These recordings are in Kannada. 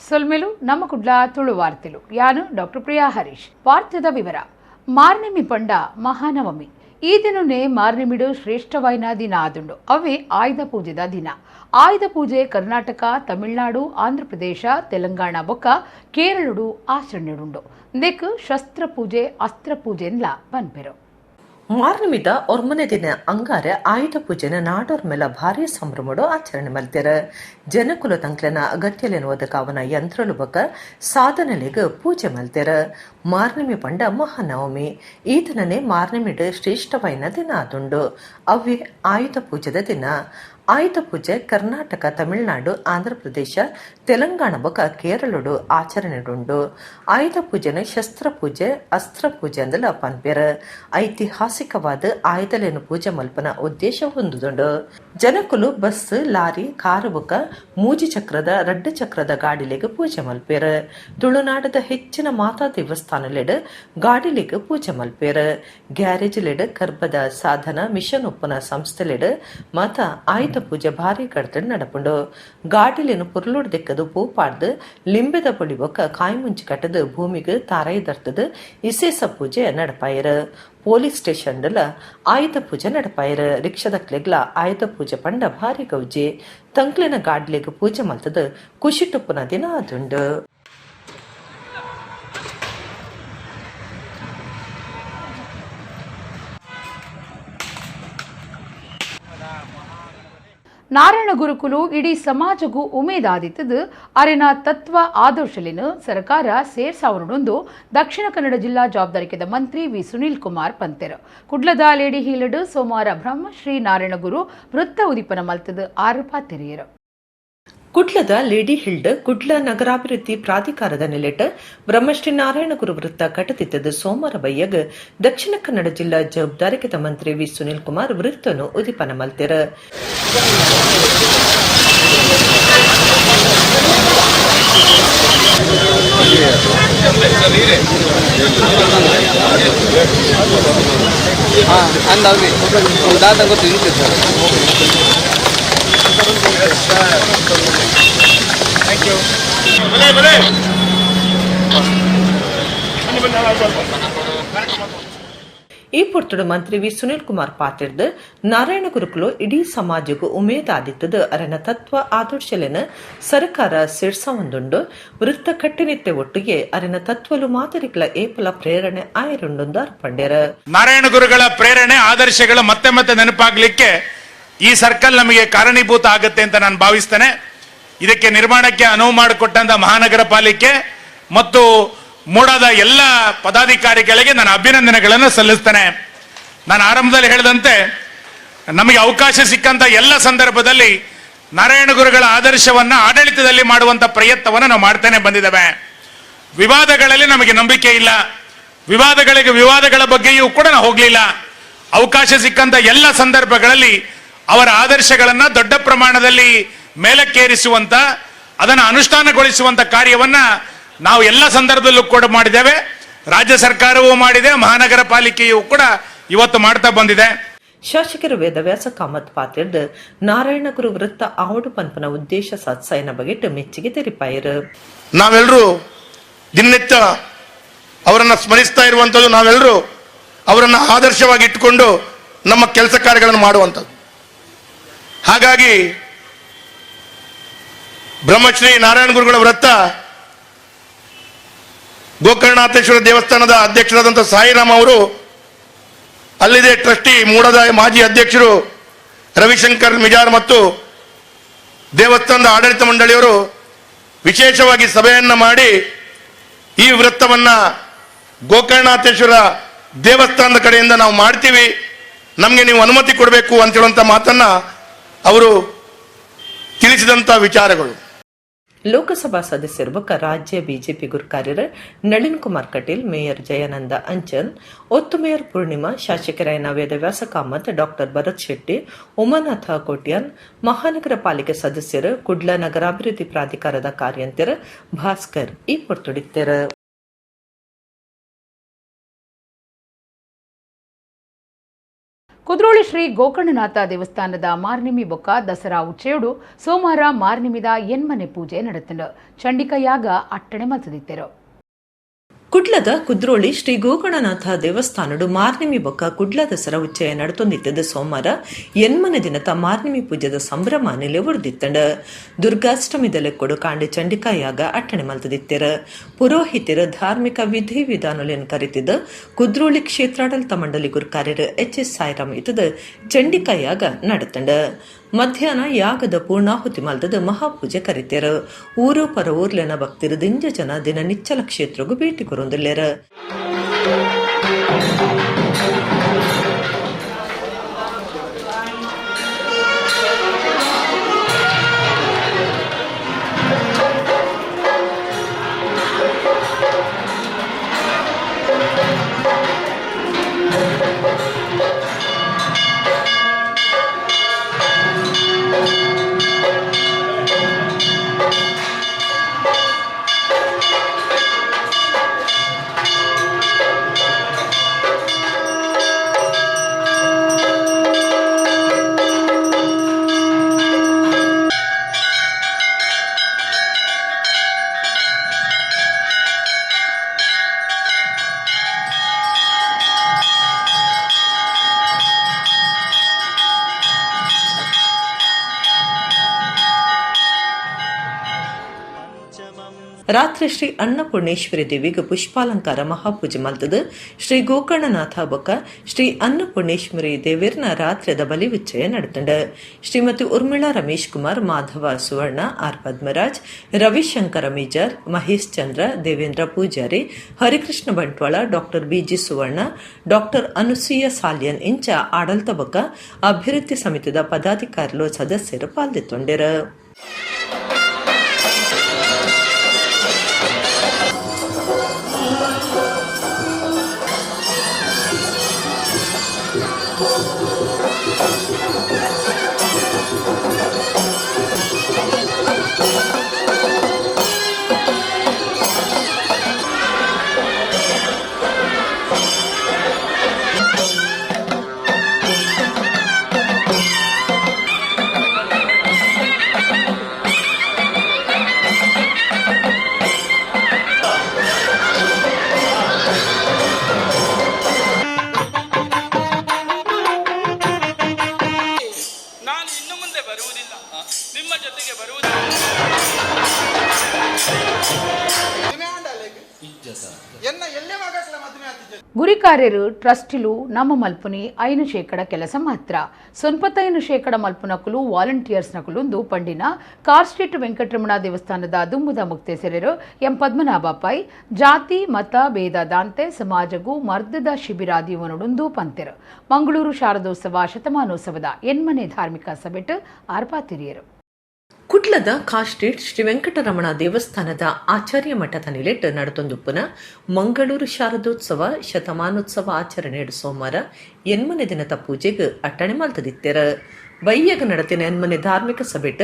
ಸೊಲ್ಮೆಲು ನಮ್ಮ ಕುಡ್ಲ ತುಳು ವಾರ್ತೆಲು ಯಾನು ಡಾಕ್ಟರ್ ಪ್ರಿಯಾ ಹರೀಶ್. ವಾರ್ತೆದ ವಿವರ. ಮಾರ್ನಿಮಿ ಪಂಡ ಮಹಾನವಮಿ. ಈ ದಿನನೇ ಮಾರ್ನಿಮಿಡು ಶ್ರೇಷ್ಠವಾಯಿನ ದಿನ ಆದುಂಡು. ಅವೇ ಆಯುಧ ಪೂಜೆದ ದಿನ. ಆಯುಧ ಪೂಜೆ ಕರ್ನಾಟಕ, ತಮಿಳುನಾಡು, ಆಂಧ್ರ ಪ್ರದೇಶ, ತೆಲಂಗಾಣ ಬೊಕ್ಕ ಕೇರಳುಡು ಆಚರಣೆಡುಂಡು. ನೆಕ್ ಶಸ್ತ್ರ ಪೂಜೆ, ಅಸ್ತ್ರ ಪೂಜೆ ಎನ್ಲ ಬನ್ಪೆರು. ಮಾರ್ನಿಮಿದ ಒರ್ಮನೆ ದಿನ ಅಂಗಾರೆ ಆಯುಧ ಪೂಜೆನ ನಾಡೋರ್ ಮೇಲೆ ಭಾರಿ ಸಂಭ್ರಮಡು ಆಚರಣೆ ಮಾಡ್ತಾರೆ. ಜನಕುಲ ತಂಕ್ಲೆನ ಅಗತ್ಯಲೇನು ಒದಕಾವನ ಯಂತ್ರಲು ಬಕ ಸಾಧನೆಲೆಗೆ ಪೂಜೆ ಮಲ್ತಾರೆ. ಮಾರ್ನಿಮಿ ಪಂಡ ಮಹಾನವಮಿ. ಈ ದಿನನೇ ಮಾರ್ನಿಮಿಡು ಶ್ರೇಷ್ಠವಾಯಿನ ದಿನ ಆದುಂಡು. ಅವೇ ಆಯುಧ ಪೂಜೆದ ದಿನ. ಆಯುಧ ಪೂಜೆ ಕರ್ನಾಟಕ, ತಮಿಳುನಾಡು, ಆಂಧ್ರ ಪ್ರದೇಶ, ತೆಲಂಗಾಣ ಬೊಕ ಕೇರಳುಡು ಆಚರಣೆಡುಂಡು. ಆಯುಧ ಪೂಜೆನ ಶಸ್ತ್ರ ಪೂಜೆ, ಅಸ್ತ್ರ ಪೂಜೆ ಅಂದಲ ಪನ್ಪೇರ. ಐತಿಹಾಸಿಕವಾದ ಆಯುಧಲೇನು ಪೂಜೆ ಮಲ್ಪನ ಉದ್ದೇಶ ಹೊಂದುದುಂಡು. ಜನಕುಲು ಬಸ್, ಲಾರಿ, ಕಾರು ಬೊಕ ಮೂಜಿ ಚಕ್ರದ, ರಡ್ಡು ಚಕ್ರದ ಗಾಡಿಲೆಗೆ ಪೂಜೆ ಮಲ್ಪೇರ. ತುಳುನಾಡದ ಹೆಚ್ಚಿನ ಮಾತಾ ದೇವಸ್ಥಾನಲೆಡ್ ಗಾಡಿಲೆಗೆ ಪೂಜೆ ಮಲ್ಪೇರ. ಗ್ಯಾರೇಜ್ ಲೆಡ್ ಕರ್ಬದ ಸಾಧನ ಮಿಷನ್ ಉಪ್ಪನ ಸಂಸ್ಥೆಲೆಡ್ ಮಾತ ಆಯುಧ ಪೂಜೆ ಭಾರಿ ಕಡ್ತಡ್ ನಡಪುಂಡು. ಗಾಡಿಲೇನು ಪುರ್ಲುಡ್ ದೆಕ್ಕದು ಪೂ ಪಾಡ್ದು ಲಿಂಬೆದ ಪೊಳಿ ಬೊಕ್ಕ ಕಾಯಿ ಮುಂಚಿ ಕಟ್ಟದು ಭೂಮಿಗೆ ತಾರಾಯಿ ದರ್ತದ ಇಸೇಸ ಪೂಜೆ ನಡಪಾಯಿರ. ಪೊಲೀಸ್ ಸ್ಟೇಷನ್ ಆಯುಧ ಪೂಜೆ ನಡಪಾಯಿರ. ರಿಕ್ಷಾದಕ್ಲೆಗ್ಲ ಆಯುಧ ಪೂಜೆ ಪಂಡ ಭಾರಿ ಗೌಜಿ. ತಂಕ್ಲಿನ ಗಾಡ್ಲಿಗೆ ಪೂಜೆ ಮಲ್ತದ ಖುಷಿ ಟುಪ್ಪುನ ದಿನ ಆದುಂಡು. ನಾರಾಯಣ ಗುರುಕುಲು ಇಡೀ ಸಮಾಜಗೂ ಉಮೇದಾದಿತ್ತದು ಅರೆನ ತತ್ವ ಆದರ್ಶಲಿನ ಸರ್ಕಾರ ಸೇರ್ಸಾವರೊಂದು ದಕ್ಷಿಣ ಕನ್ನಡ ಜಿಲ್ಲಾ ಜವಾಬ್ದಾರಿಕೆದ ಮಂತ್ರಿ ವಿ ಸುನೀಲ್ ಕುಮಾರ್ ಪಂತೆರ್. ಕುಡ್ಲದ ಲೇಡಿ ಹೀಲಡ್ ಸೋಮವಾರ ಬ್ರಹ್ಮಶ್ರೀ ನಾರಾಯಣ ಗುರು ವೃತ್ತ ಉದಿಪನ ಮಲ್ತದು ಆರೋಪ ತೆರೆಯರು. ಕುಡ್ಲದ ಲೇಡಿ ಹಿಲ್ಡ್ ಕುಡ್ಲ ನಗರಾಭಿವೃದ್ಧಿ ಪ್ರಾಧಿಕಾರದ ನೆಲೆಟ್ ಬ್ರಹ್ಮಶ್ರೀ ನಾರಾಯಣ ಗುರು ವೃತ್ತ ಕಟತಿತ್ತದ ಸೋಮವಾರ ಬಯ್ಯಗ್ ದಕ್ಷಿಣ ಕನ್ನಡ ಜಿಲ್ಲಾ ಜವಾಬ್ದಾರಿಕೆದ ಮಂತ್ರಿ ವಿ ಸುನೀಲ್ ಕುಮಾರ್ ವೃತ್ತನು ಉದಿಪನ ಮಲ್ತೆರ. ಈ ಪೊರ್ತುಡು ಮಂತ್ರಿ ವಿ ಸುನೀಲ್ ಕುಮಾರ್ ಪಾತಿರ್ದು ನಾರಾಯಣ ಗುರುಕುಲು ಇಡೀ ಸಮಾಜಗೂ ಉಮೇದಾದಿತ್ತದು ಅರನ ತತ್ವ ಆದರ್ಶಲೆನ ಸರ್ಕಾರ ಸಿರ್ಸವೊಂದುಂಡು. ವೃತ್ತ ಕಟ್ಟಿನಿತ್ತೆ ಒಟ್ಟಿಗೆ ಅರನ ತತ್ವಲು ಮಾತರಿಗಳ ಏಪಲ ಪ್ರೇರಣೆ ಆಯರುಂಡು ಅರ್ಪಂಡ್ಯರ. ನಾರಾಯಣ ಗುರುಗಳ ಪ್ರೇರಣೆ ಆದರ್ಶಗಳು ಮತ್ತೆ ಮತ್ತೆ ನೆನಪಾಗ್ಲಿಕ್ಕೆ ಈ ಸರ್ಕಲ್ ನಮಗೆ ಕಾರಣೀಭೂತ ಆಗುತ್ತೆ ಅಂತ ನಾನು ಭಾವಿಸ್ತೇನೆ. ಇದಕ್ಕೆ ನಿರ್ಮಾಣಕ್ಕೆ ಅನುವು ಮಾಡಿಕೊಟ್ಟಂತ ಮಹಾನಗರ ಪಾಲಿಕೆ ಮತ್ತು ಮೂಡಾದ ಎಲ್ಲ ಪದಾಧಿಕಾರಿಗಳಿಗೆ ನಾನು ಅಭಿನಂದನೆಗಳನ್ನು ಸಲ್ಲಿಸ್ತೇನೆ. ನಾನು ಆರಂಭದಲ್ಲಿ ಹೇಳಿದಂತೆ ನಮಗೆ ಅವಕಾಶ ಸಿಕ್ಕಂತ ಎಲ್ಲ ಸಂದರ್ಭದಲ್ಲಿ ನಾರಾಯಣ ಗುರುಗಳ ಆದರ್ಶವನ್ನ ಆಡಳಿತದಲ್ಲಿ ಮಾಡುವಂತ ಪ್ರಯತ್ನವನ್ನು ನಾವು ಮಾಡ್ತೇನೆ ಬಂದಿದ್ದೇವೆ. ವಿವಾದಗಳಲ್ಲಿ ನಮಗೆ ನಂಬಿಕೆ ಇಲ್ಲ. ವಿವಾದಗಳ ಬಗ್ಗೆಯೂ ಕೂಡ ನಾವು ಹೋಗ್ಲಿಲ್ಲ. ಅವಕಾಶ ಸಿಕ್ಕಂತ ಎಲ್ಲ ಸಂದರ್ಭಗಳಲ್ಲಿ ಅವರ ಆದರ್ಶಗಳನ್ನ ದೊಡ್ಡ ಪ್ರಮಾಣದಲ್ಲಿ ಮೇಲಕ್ಕೇರಿಸುವಂತ, ಅದನ್ನು ಅನುಷ್ಠಾನಗೊಳಿಸುವಂತ ಕಾರ್ಯವನ್ನ ನಾವು ಎಲ್ಲ ಸಂದರ್ಭದಲ್ಲೂ ಕೂಡ ಮಾಡಿದ್ದೇವೆ. ರಾಜ್ಯ ಸರ್ಕಾರವೂ ಮಾಡಿದೆ, ಮಹಾನಗರ ಪಾಲಿಕೆಯೂ ಕೂಡ ಇವತ್ತು ಮಾಡ್ತಾ ಬಂದಿದೆ. ಶಾಸಕರು ವೇದವ್ಯಾಸ ಕಾಮತ್ ಪಾತಿರ್ದು ನಾರಾಯಣ ಗುರು ವೃತ್ತ ಆವಡು ಪಂಪನ ಉದ್ದೇಶ ಸತ್ಸಾಯನ ಬಗೆಟ್ ಮೆಚ್ಚುಗೆ ತೆರಿಪಾಯರು. ನಾವೆಲ್ಲರೂ ದಿನನಿತ್ಯ ಅವರನ್ನ ಸ್ಮರಿಸ್ತಾ ಇರುವಂತದ್ದು, ನಾವೆಲ್ಲರೂ ಅವರನ್ನ ಆದರ್ಶವಾಗಿ ಇಟ್ಟುಕೊಂಡು ನಮ್ಮ ಕೆಲಸ ಕಾರ್ಯಗಳನ್ನು ಮಾಡುವಂಥದ್ದು. ಹಾಗಾಗಿ ಬ್ರಹ್ಮಶ್ರೀ ನಾರಾಯಣ ಗುರುಗಳ ವೃತ್ತ ಗೋಕರ್ಣನಾಥೇಶ್ವರ ದೇವಸ್ಥಾನದ ಅಧ್ಯಕ್ಷರಾದಂಥ ಸಾಯಿರಾಮ್ ಅವರು, ಅಲ್ಲಿದೆ ಟ್ರಸ್ಟಿ ಮೂಡದ ಮಾಜಿ ಅಧ್ಯಕ್ಷರು ರವಿಶಂಕರ್ ಮಿಜಾರ್ ಮತ್ತು ದೇವಸ್ಥಾನದ ಆಡಳಿತ ಮಂಡಳಿಯವರು ವಿಶೇಷವಾಗಿ ಸಭೆಯನ್ನ ಮಾಡಿ ಈ ವೃತ್ತವನ್ನ ಗೋಕರ್ಣನಾಥೇಶ್ವರ ದೇವಸ್ಥಾನದ ಕಡೆಯಿಂದ ನಾವು ಮಾಡ್ತೀವಿ, ನಮಗೆ ನೀವು ಅನುಮತಿ ಕೊಡಬೇಕು ಅಂತ ಹೇಳುವಂತ ಮಾತನ್ನ ಅವರು ತಿಳಿಸಿದಂತ ವಿಚಾರಗಳು. ಲೋಕಸಭಾ ಸದಸ್ಯರು ಬೊಕ್ಕ ರಾಜ್ಯ ಬಿಜೆಪಿ ಗುರು ಕಾರ್ಯರ ನಳಿನ್ ಕುಮಾರ್ ಕಟೀಲ್, ಮೇಯರ್ ಜಯಾನಂದ ಅಂಚನ್, ಒತ್ತು ಮೇಯರ್ ಪೂರ್ಣಿಮಾ, ಶಾಸಕರಾಯನ ವೇದವ್ಯಾಸ ಕಾಮತ್, ಡಾಕ್ಟರ್ ಭರತ್ ಶೆಟ್ಟಿ, ಉಮಾನಾಥ ಕೋಟ್ಯಾನ್, ಮಹಾನಗರ ಪಾಲಿಕೆ ಸದಸ್ಯರು, ಕುಡ್ಲ ನಗರಾಭಿವೃದ್ಧಿ ಪ್ರಾಧಿಕಾರದ ಕಾರ್ಯಂತರ ಭಾಸ್ಕರ್ ಈ ಪೊರ್ತೊಡಿತ್ತರ. ಕುದ್ರೋಳಿ ಶ್ರೀ ಗೋಕರ್ಣನಾಥ ದೇವಸ್ಥಾನದ ಮಾರ್ನಿಮಿ ಬೊಕ್ಕ ದಸರಾ ಉಚ್ಚೆಯುಡು ಸೋಮವಾರ ಮಾರ್ನಿಮಿದ ಎನ್ಮನೆ ಪೂಜೆ ನಡೆತಂಡು ಚಂಡಿಕ ಯಾಗ ಅಟ್ಟಣೆ ಮತದಿತ್ತೆರು. ಕುಡ್ಲದ ಕುದ್ರೋಳಿ ಶ್ರೀ ಗೋಕರ್ಣನಾಥ ದೇವಸ್ಥಾನಡು ಮಾರ್ನಿಮಿ ಬೊಕ್ಕ ಕುಡ್ಲ ದಸರಾ ಉಚ್ಚಯ ನಡತೊಂದಿತ್ತದ ಸೋಮವಾರ ಎನ್ಮನೆ ದಿನದ ಮಾರ್ನಿಮಿ ಪೂಜೆದ ಸಂಭ್ರಮ ನೆಲೆ ಒಡೆದಿತ್ತಂಡ ದುರ್ಗಾಷ್ಟಮಿದಲೆ ಕೊಡು ಕಾಂಡೆ ಚಂಡಿಕಾಯಾಗ ಅಟ್ಟಣೆ ಮಲ್ತದಿತ್ತೆರ ಪುರೋಹಿತರ ಧಾರ್ಮಿಕ ವಿಧಿ ವಿಧಾನಗಳನ್ನು ಕರೆತಿದ್ದ ಕುದ್ರೋಳಿ ಕ್ಷೇತ್ರಾಡಳಿತ ಮಂಡಳಿ ಗುರುಕಾರ್ಯರು ಎಚ್.ಎಸ್. ಸಾಯಿರಾಮ್ ಇತ್ತದ ಚಂಡಿಕಾಯಾಗ ನಡೆತಂಡ ಮಧ್ಯಾಹ್ನ ಯಾಗದ ಪೂರ್ಣಾಹುತಿ ಮಲ್ತದ ಮಹಾಪೂಜೆ ಕರಿತೇರ ಊರು ಪರ ಊರ್ಲೆನ ಭಕ್ತರು ದಿಂಜ ಜನ ದಿನ ನಿಚ್ಚಲ ಕ್ಷೇತ್ರಗೂ ಭೇಟಿ ಕೊರೊಂದಿಲ್ಲೇರ. ರಾತ್ರಿ ಶ್ರೀ ಅನ್ನಪೂರ್ಣೇಶ್ವರಿ ದೇವಿಗೆ ಪುಷ್ಪಾಲಂಕಾರ ಮಹಾಪೂಜೆ ಮಲ್ತದ ಶ್ರೀ ಗೋಕರ್ಣನಾಥ ಬೊಕ್ಕ ಶ್ರೀ ಅನ್ನಪೂರ್ಣೇಶ್ವರಿ ದೇವಿರ್ನ ರಾತ್ರಿದ ಬಲಿ ವಿಚ್ಚಯ ನಡೆತಂಡ ಶ್ರೀಮತಿ ಉರ್ಮಿಳಾ ರಮೇಶ್ ಕುಮಾರ್, ಮಾಧವ ಸುವರ್ಣ, ಆರ್ ಪದ್ಮರಾಜ್, ರವಿಶಂಕರ ಮೀಜರ್, ಮಹೇಶ್ ಚಂದ್ರ, ದೇವೇಂದ್ರ ಪೂಜಾರಿ, ಹರಿಕೃಷ್ಣ ಬಂಟ್ವಾಳ, ಡಾಕ್ಟರ್ ಬಿ.ಜಿ. ಸುವರ್ಣ, ಡಾಕ್ಟರ್ ಅನುಸೂಯ ಸಾಲ್ಯನ್ ಇಂಚ ಆಡಳಿತ ಬೊಕ್ಕ ಅಭಿವೃದ್ಧಿ ಸಮಿತಿದ ಪದಾಧಿಕಾರಿಗಳು ಸದಸ್ಯರು ಪಾಲ್ಗೊಂಡಿರ. ಗುರಿಕಾರ್ಯರು ಟ್ರಸ್ಟಿಲು ನಮ್ಮ ಮಲ್ಪುನಿ 5% ಕೆಲಸ ಮಾತ್ರ ಸೊನ್ಪತ್ತ 5% ಮಲ್ಪುನಕುಲು ವಾಲಂಟಿಯರ್ಸ್ ನಕುಲುಂದು ಪಂಡಿನ ಕಾರ್ ಸ್ಟ್ರೀಟ್ ವೆಂಕಟರಮಣ ದೇವಸ್ಥಾನದ ದುಂಬುದ ಮುಕ್ತೇಸರರು ಎಂ ಪದ್ಮನಾಭ ಪೈ ಜಾತಿ ಮತ ಭೇದ ದಾಂತೆ ಸಮಾಜಗೂ ಮರ್ದದ ಶಿಬಿರಾದಿವನುಡುಂದು ಪಂತೆರು ಮಂಗಳೂರು ಶಾರದೋತ್ಸವ ಶತಮಾನೋತ್ಸವದ ಎನ್ಮನೆ ಧಾರ್ಮಿಕ ಸಭೆಟ್ ಆರ್ಪಾತಿರಿಯರು. ಕುಡ್ಲದ ಕಾರ್ ಸ್ಟ್ರೀಟ್ ಶ್ರೀ ವೆಂಕಟರಮಣ ದೇವಸ್ಥಾನದ ಆಚಾರ್ಯ ಮಠದ ನಿಲೆಟ್ ನಡೆತೊಂದುಪ್ಪುನ ಮಂಗಳೂರು ಶಾರದೋತ್ಸವ ಶತಮಾನೋತ್ಸವ ಆಚರಣೆ ಸೋಮವಾರ ಎನ್ಮನೆ ದಿನದ ಪೂಜೆಗೆ ಅಟ್ಟಣೆ ಮಲ್ತದಿತ್ತೆರ. ಬೈಯಗ ನಡತಿನ ಎನ್ಮನೆ ಧಾರ್ಮಿಕ ಸಭೆಟ್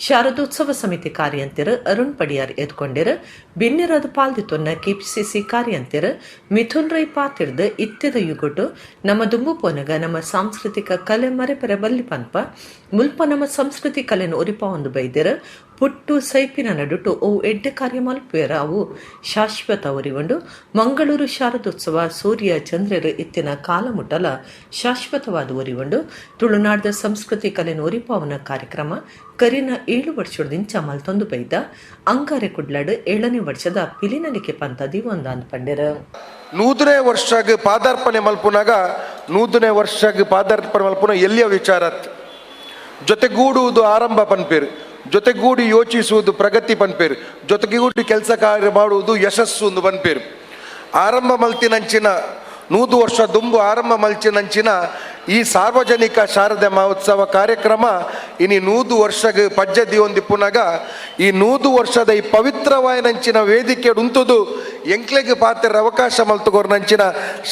ಶಾರದೋತ್ಸವ ಸಮಿತಿ ಕಾರ್ಯಂತಿರು ಅರುಣ್ ಪಡಿಯಾರ್ ಎದ್ಕೊಂಡಿರು ಬಿನ್ನಿರದ ಪಾಲ್ದಿತ್ತೊನ್ನ ಕೆಪಿಸಿಸಿ ಕಾರ್ಯಂತಿರು ಮಿಥುನ್ ರೈ ಪಾತಿರ್ದು ಇತ್ಯದ ಯುಗೊಟ್ಟು ನಮ್ಮ ದುಂಬು ಪೋನಗ ನಮ್ಮ ಸಾಂಸ್ಕೃತಿಕ ಕಲೆ ಮರೆಪರೆ ಬಲ್ಲಿ ಪನ್ಪ ಮುಲ್ಪ ನಮ್ಮ ಸಂಸ್ಕೃತಿ ಕಲೆನ ಒರಿಪ ಒಂದು ಬೈದಿರು ಪುಟ್ಟು ಸೈಪಿನ ನಡುಟು ಅವು ಎಡ್ಡೆ ಕಾರ್ಯ ಮಲ್ಪುಯರ ಅವು ಶಾಶ್ವತ ಒರಿಗೊಂಡು ಮಂಗಳೂರು ಶಾರದೋತ್ಸವ ಸೂರ್ಯ ಚಂದ್ರರು ಇತ್ತಿನ ಕಾಲ ಮುಟ್ಟಲ ಶಾಶ್ವತವಾದ ಒರಿಗೊಂಡು ತುಳುನಾಡದ ಸಂಸ್ಕೃತಿ ಕಲೆನ ಒರಿಪಾವನ ಕಾರ್ಯಕ್ರಮ ಕರಿನ 7 ವರ್ಷದಿಂಚ ಮಲ್ತೊಂದು ಬೈದ ಅಂಗಾರೆ ಕುಡ್ಲಾಡು 7ನೇ ವರ್ಷದ ಪಿಲಿನಲಿಕೆ ಪಂತ ದಿವಂದಾನ್ ಪಂಡೆರ. 100ನೇ ವರ್ಷಗ ಪಾದಾರ್ಪಣೆ ಮಲ್ಪುನಾಗ 100ನೇ ವರ್ಷಗ ಪಾದಾರ್ಪಣೆ ಮಲ್ಪುನ ಎಲ್ಲಿಯ ವಿಚಾರತ್ ಜೊತೆಗೂಡುವುದು ಆರಂಭ ಪನ್ಪೇರು, ಜೊತೆಗೂಡಿ ಯೋಚಿಸುವುದು ಪ್ರಗತಿ ಪನ್ಪೇರು, ಜೊತೆಗೂಡಿ ಕೆಲಸ ಕಾರ್ಯ ಮಾಡುವುದು ಯಶಸ್ಸು ಒಂದು ಪನ್ಪೇರು. ಆರಂಭ ಮಲ್ತಿನಂಚಿನ 100 ವರ್ಷ ದುಂಬು ಆರಂಭ ಮಲ್ಚಿನಂಚಿನ ಈ ಸಾರ್ವಜನಿಕ ಶಾರದೆ ಮಹೋತ್ಸವ ಕಾರ್ಯಕ್ರಮ ಇನಿ 100 ವರ್ಷಗ ಪಜ್ಜದಿ ಹೊಂದಿಪ್ಪುನಾಗ ಈ 100 ವರ್ಷದ ಈ ಪವಿತ್ರವಾಯನಂಚಿನ ವೇದಿಕೆ ಉಂತುದು ಎಂಕ್ಲೆಗೆ ಪಾತ್ರ ಅವಕಾಶ ಮಲ್ತುಗೋರ್ನಂಚಿನ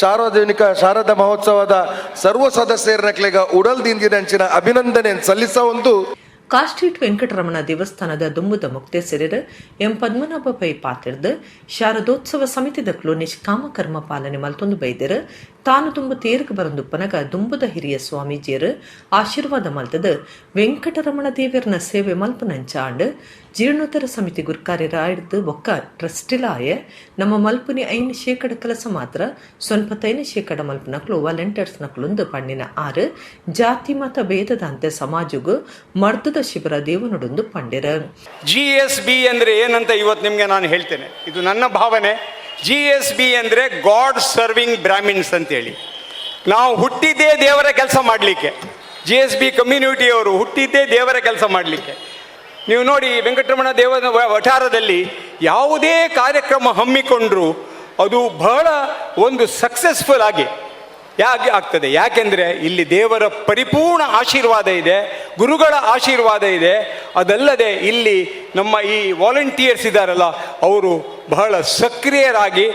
ಸಾರ್ವಜನಿಕ ಶಾರದಾ ಮಹೋತ್ಸವದ ಸರ್ವ ಸದಸ್ಯರನಕ್ಲೆಗ ಉಡಲ್ದಿಂದಿನಂಚಿನ ಅಭಿನಂದನೆ ಸಲ್ಲಿಸ ಒಂದು ಕಾಸ್ಟ್ರೀಟ್ ವೆಂಕಟರಮಣ ದೇವಸ್ಥಾನದ ದುಂಬುದ ಮುಕ್ತೆ ಸೆರೆರು ಎಂ ಪದ್ಮನಾಭ ಪೈ ಪಾತಿರ್ದು ಶಾರದೋತ್ಸವ ಸಮಿತಿದಕ್ಲು ನಿಷ್ಕಾಮ ಕರ್ಮ ಪಾಲನೆ ಮಲ್ತೊಂದು ಬೈದರು ತಾನು ತುಂಬ ತೇರ್ಗೆ ಬರಂದುಪ್ಪನಗ ದುಂಬುದ ಹಿರಿಯ ಸ್ವಾಮೀಜಿಯರು ಆಶೀರ್ವಾದ ಮಲ್ತದ ವೆಂಕಟರಮಣ ದೇವರನ ಸೇವೆ ಮಲ್ಪನಂಚಾಂಡ್ ಜೀರ್ಣೋದ್ಧಾರ ಸಮಿತಿ ಗುರ್ಕಾರ್ಯರ ಆಯ್ದು ಒಕ್ಕ ಟ್ರಸ್ಟಿಲಾಯ ನಮ್ಮ ಮಲ್ಪುನಿ 5% ಕೆಲಸ ಮಾತ್ರ ಸ್ವಲ್ಪ 5% ಮಲ್ಪನಕ್ಲು ವಾಲಂಟಿಯರ್ಸ್ ನಕ್ಲೊಂದು ಪಣ್ಣಿನ 6 ಜಾತಿ ಮತ ಭೇದದ ಅಂತೆ ಸಮಾಜಗೂ ಮರ್ದದ ಶಿಬಿರ ದೇವನೊಡೊಂದು ಪಂಡಿರ. GSB ಅಂದ್ರೆ ಏನಂತ ಇವತ್ತು ನಿಮ್ಗೆ ನಾನು ಹೇಳ್ತೇನೆ, ಇದು ನನ್ನ ಭಾವನೆ. GSB ಅಂದ್ರೆ ಗಾಡ್ ಸರ್ವಿಂಗ್ ಬ್ರಾಹ್ಮಿನ್ಸ್ ಅಂತೇಳಿ. ನಾವು ಹುಟ್ಟಿದ್ದೇ ದೇವರ ಕೆಲಸ ಮಾಡಲಿಕ್ಕೆ, GSB ಕಮ್ಯುನಿಟಿಯವರು ಹುಟ್ಟಿದ್ದೇ ದೇವರ ಕೆಲಸ ಮಾಡಲಿಕ್ಕೆ. ನೀವು ನೋಡಿ, ವೆಂಕಟರಮಣ ದೇವರ ವಠಾರದಲ್ಲಿ ಯಾವುದೇ ಕಾರ್ಯಕ್ರಮ ಹಮ್ಮಿಕೊಂಡ್ರು ಅದು ಬಹಳ ಒಂದು ಸಕ್ಸಸ್ಫುಲ್ ಆಗಿ ಯಾಕೆ ಆಗ್ತದೆ, ಯಾಕೆಂದರೆ ಇಲ್ಲಿ ದೇವರ ಪರಿಪೂರ್ಣ ಆಶೀರ್ವಾದ ಇದೆ, ಗುರುಗಳ ಆಶೀರ್ವಾದ ಇದೆ. ಅದಲ್ಲದೆ ಇಲ್ಲಿ ನಮ್ಮ ಈ ವಾಲಂಟಿಯರ್ಸ್ ಇದ್ದಾರಲ್ಲ, ಅವರು ಬಹಳ ಸಕ್ರಿಯರಾಗಿ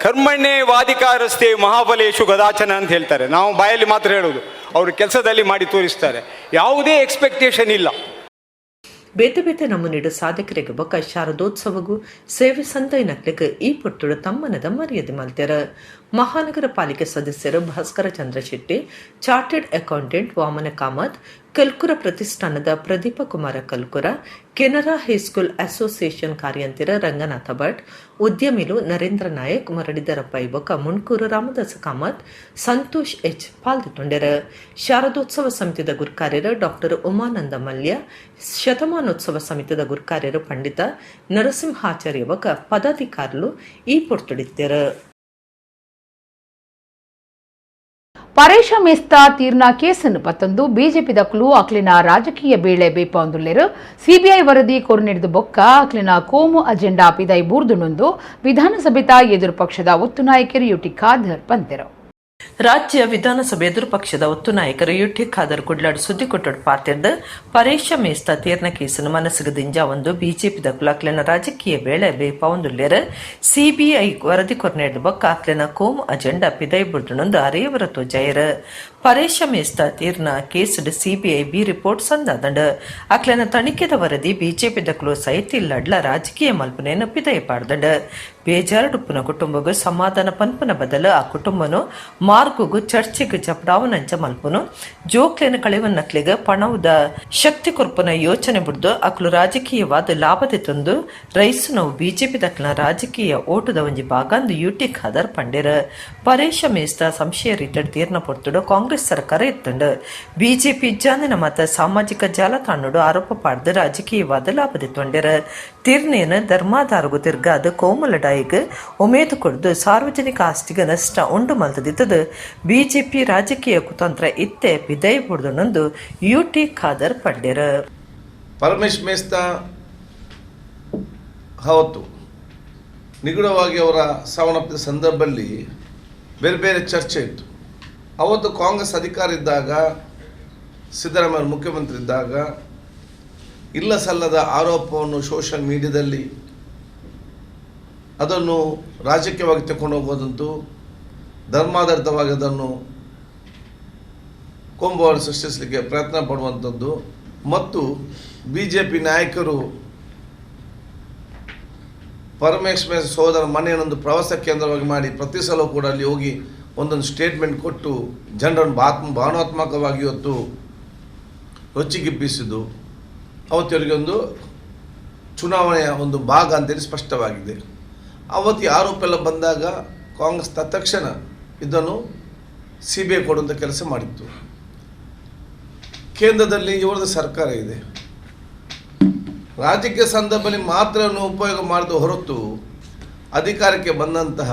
ಕರ್ಮಣ್ಣೆ ವಾದಿಕಾರಸ್ತೆ ಮಹಾಬಲೇಶು ಗದಾಚನ ಅಂತ ಹೇಳ್ತಾರೆ. ನಾವು ಬಾಯಲ್ಲಿ ಮಾತ್ರ ಹೇಳೋದು, ಅವರು ಕೆಲಸದಲ್ಲಿ ಮಾಡಿ ತೋರಿಸ್ತಾರೆ. ಯಾವುದೇ ಎಕ್ಸ್ಪೆಕ್ಟೇಷನ್ ಇಲ್ಲ. ಬೇತೆ ಬೇತೆ ನಮ್ಮನಿಡು ಸಾಧಕರಿಗೆ ಬೊಕ್ಕ ಶಾರದೋತ್ಸವಗೂ ಸೇವೆ ಸಂತೈನಕ್ಲಿಗೆ ಈ ಪುಟ್ಟುಡು ತಮ್ಮನದ ಮರ್ಯಾದೆ ಮಲ್ತ್ಯಾರ. ಮಹಾನಗರ ಪಾಲಿಕೆ ಸದಸ್ಯರು ಭಾಸ್ಕರ ಚಂದ್ರ ಶೆಟ್ಟಿ, ಚಾರ್ಟೆಡ್ ಅಕೌಂಟೆಂಟ್ ವಾಮನ ಕಾಮತ್, ಕಲ್ಕುರ ಪ್ರತಿಷ್ಠಾನದ ಪ್ರದೀಪ ಕುಮಾರ ಕಲ್ಕುರ, ಕೆನರಾ ಹೈಸ್ಕೂಲ್ ಅಸೋಸಿಯೇಷನ್ ಕಾರ್ಯಂತಿರ ರಂಗನಾಥ ಭಟ್, ಉದ್ಯಮಿಲು ನರೇಂದ್ರ ನಾಯಕ್, ಮರಡಿದರ ಪೈಬೊಕ್ಕ ಮುಣ್ಕೂರು ರಾಮದಾಸ ಕಾಮತ್, ಸಂತೋಷ್ ಎಚ್ ಪಾಲ್ಗೊಂಡರ. ಶಾರದೋತ್ಸವ ಸಮಿತಿದ ಗುರ್ಕಾರ್ಯರು ಡಾಕ್ಟರ್ ಉಮಾನಂದ ಮಲ್ಯ, ಶತಮಾನೋತ್ಸವ ಸಮಿತಿದ ಗುರ್ಕಾರ್ಯರು ಪಂಡಿತ ನರಸಿಂಹಾಚಾರ್ಯ ಬೊಕ್ಕ ಪದಾಧಿಕಾರುಲು ಈ ಪೊರ್ತುಡಿತ್ಯರ. ಪರೇಶ ಮೇಸ್ತಾ ತೀರ್ನ ಕೇಸನ್ನು ಪತ್ತೊಂದು ಬಿಜೆಪಿದ ಕ್ಲೂ ಅಕ್ಲಿನ ರಾಜಕೀಯ ಬೇಳೆ ಬೇಪೊಂದುಲ್ಲೆರು ಸಿಬಿಐ ವರದಿ ಕೊರ್ನೆಡ್ದು ಬೊಕ್ಕ ಅಕ್ಲಿನ ಕೋಮು ಅಜೆಂಡಾ ಪಿದೈ ಬೂರ್ದುನೊಂದು ವಿಧಾನಸಭೆತ ಎದುರು ಪಕ್ಷದ ಒತ್ತು ನಾಯಕರು ಯುಟಿ ಖಾದರ್ ಪಂತೆರು. ರಾಜ್ಯ ವಿಧಾನಸಭೆ ಎದುರು ಪಕ್ಷದ ಒತ್ತು ನಾಯಕರು ಯುಟಿ ಖಾದರ್ ಕುಡ್ಲಾಡ್ ಸುದ್ದಿ ಕೊಟ್ಟಡು ಪಾತಿರ್ದು ಪರೇಶ ಮೇಸ್ತಾ ತೀರ್ನ ಕೇಸನ್ನು ಮನಸ್ಸಿಗದಿಂಜ ಒಂದು ಬಿಜೆಪಿದ ಕುಲಾಕ್ಲಿನ ರಾಜಕೀಯ ಬೇಳೆ ಬೇಪೊಂದುಲ್ಲೆರು ಸಿಬಿಐ ವರದಿ ಕೊರ್ನೆಡ್ದು ಬೊಕ್ಕ ಅಕ್ಲಿನ ಕೋಮು ಅಜೆಂಡಾ ಪಿದೈ ಬೂರ್ದುನೊಂದು ಅರೇವರ ತೋಜಾಯರು. ಪರೇಶ ಮೇಸ್ತಾ ತೀರ್ನ ಕೇಸಡ್ ಸಿಬಿಐ ಬಿ ರಿಪೋರ್ಟ್ ಸಂದಾದಂಡು ಅಕ್ಲಿನ ತನಿಖೆದ ವರದಿ ಬಿಜೆಪಿದ ಕ್ಲೂ ಸಹಿತ ಇಲ್ಲಡ್ಲ ರಾಜಕೀಯ ಮಲ್ಪನೆಯನ್ನು ಪಿದೈ ಪಾಡ್ದಂಡು ಬೇಜಾರುಡುಪ್ಪುನ ಕುಟುಂಬಗೂ ಸಮಾಧಾನ ಪನ್ಪುನ ಬದಲು ಆ ಕುಟುಂಬನು ಮಾರ್ಗುಗೂ ಚರ್ಚೆಗೆ ಜಪಡಾವನಂಚ ಮಲ್ಪುನು ಜೋಕ್ಲೇನ ಕಳೆವನ್ನಕ್ಲಿಗೆ ಪಣವುದ ಶಕ್ತಿ ಕೊರ್ಪುನ ಯೋಚನೆ ಬಿಡ್ದು ಅಕ್ಲು ರಾಜಕೀಯವಾದ ಲಾಭದೆ ತಂದು ರೈಸು ನಾವು ಬಿಜೆಪಿ ದಕ್ಲಿನ ರಾಜಕೀಯ ಓಟದ ಒಂಜಿ ಭಾಗಂದು ಯುಟಿ ಖಾದರ್ ಪಂಡಿರ. ಪರೇಶ ಮೇಸ್ತಾ ಸಂಶಯ ರೀಟಡ್ ತೀರ್ನ ಪೊರ್ತುಡು ಕಾಂಗ್ರೆಸ್ ಸರ್ಕಾರ ಇತ್ತಂಡು ಬಿಜೆಪಿ ಜಾನಿನ ಮತ ಸಾಮಾಜಿಕ ಜಾಲತಾಣಡು ಆರೋಪ ಪಾಡ್ದು ರಾಜಕೀಯವಾದ ಲಾಭದೆ ತೊಂಡಿರ. ತೀರ್ನೇನು ಧರ್ಮಾಧಾರಗೂ ತಿರ್ಗಾದ ಕೋಮಲಡಾಯಿಗೆ ಉಮೇದು ಕೊಡ್ದು ಸಾರ್ವಜನಿಕ ಆಸ್ತಿಗೆ ನಷ್ಟ ಉಂಡು ಮಲ್ತದಿದ್ದದು ಬಿಜೆಪಿ ರಾಜಕೀಯ ಕುತಂತ್ರ ಇತ್ತೆ ಪಿದೈ ಬುಡ್ದನೊಂದು ಯುಟಿ ಖಾದರ್ ಪಡ್ಡಿರ. ಪರಮೇಶ್ ಮೇಸ್ತಾ ಅವತ್ತು ನಿಗೂಢವಾಗಿ ಅವರ ಸಾವನ್ನಪ್ಪಿದ ಸಂದರ್ಭದಲ್ಲಿ ಬೇರೆ ಬೇರೆ ಚರ್ಚೆ ಇತ್ತು. ಅವತ್ತು ಕಾಂಗ್ರೆಸ್ ಅಧಿಕಾರ ಇದ್ದಾಗ, ಸಿದ್ದರಾಮಯ್ಯ ಮುಖ್ಯಮಂತ್ರಿ ಇದ್ದಾಗ ಇಲ್ಲ ಸಲ್ಲದ ಆರೋಪವನ್ನು ಸೋಷಿಯಲ್ ಮೀಡಿಯಾದಲ್ಲಿ ಅದನ್ನು ರಾಜಕೀಯವಾಗಿ ತಗೊಂಡು ಹೋಗೋದಂತೂ, ಧರ್ಮಾಧಾರಿತವಾಗಿ ಅದನ್ನು ಕೊಂಬುವನ್ನು ಸೃಷ್ಟಿಸಲಿಕ್ಕೆ ಪ್ರಯತ್ನ ಪಡುವಂಥದ್ದು ಮತ್ತು ಬಿಜೆಪಿ ನಾಯಕರು ಪರಮೇಶ್ ಸೋದರ ಮನೆಯನ್ನೊಂದು ಪ್ರವಾಸ ಕೇಂದ್ರವಾಗಿ ಮಾಡಿ ಪ್ರತಿ ಸಲ ಕೂಡ ಅಲ್ಲಿ ಹೋಗಿ ಒಂದೊಂದು ಸ್ಟೇಟ್ಮೆಂಟ್ ಕೊಟ್ಟು ಜನರನ್ನು ಭಾವನಾತ್ಮಕವಾಗಿ ಇವತ್ತು ರೊಚ್ಚಿಗೆಬ್ಬಿಸಿದ್ದು ಅವತ್ತಿಗೆ ಒಂದು ಚುನಾವಣೆಯ ಒಂದು ಭಾಗ ಅಂತೇಳಿ ಸ್ಪಷ್ಟವಾಗಿದೆ. ಅವತ್ತು ಆರೋಪ ಎಲ್ಲ ಬಂದಾಗ ಕಾಂಗ್ರೆಸ್ ತತ್ಕ್ಷಣ ಇದನ್ನು ಸಿಬಿಐ ಕೊಡುವಂಥ ಕೆಲಸ ಮಾಡಿತ್ತು. ಕೇಂದ್ರದಲ್ಲಿ ಇವರದ್ದು ಸರ್ಕಾರ ಇದೆ, ರಾಜಕೀಯ ಸಂದರ್ಭದಲ್ಲಿ ಮಾತ್ರ ಉಪಯೋಗ ಮಾಡಿದ ಹೊರತು ಅಧಿಕಾರಕ್ಕೆ ಬಂದಂತಹ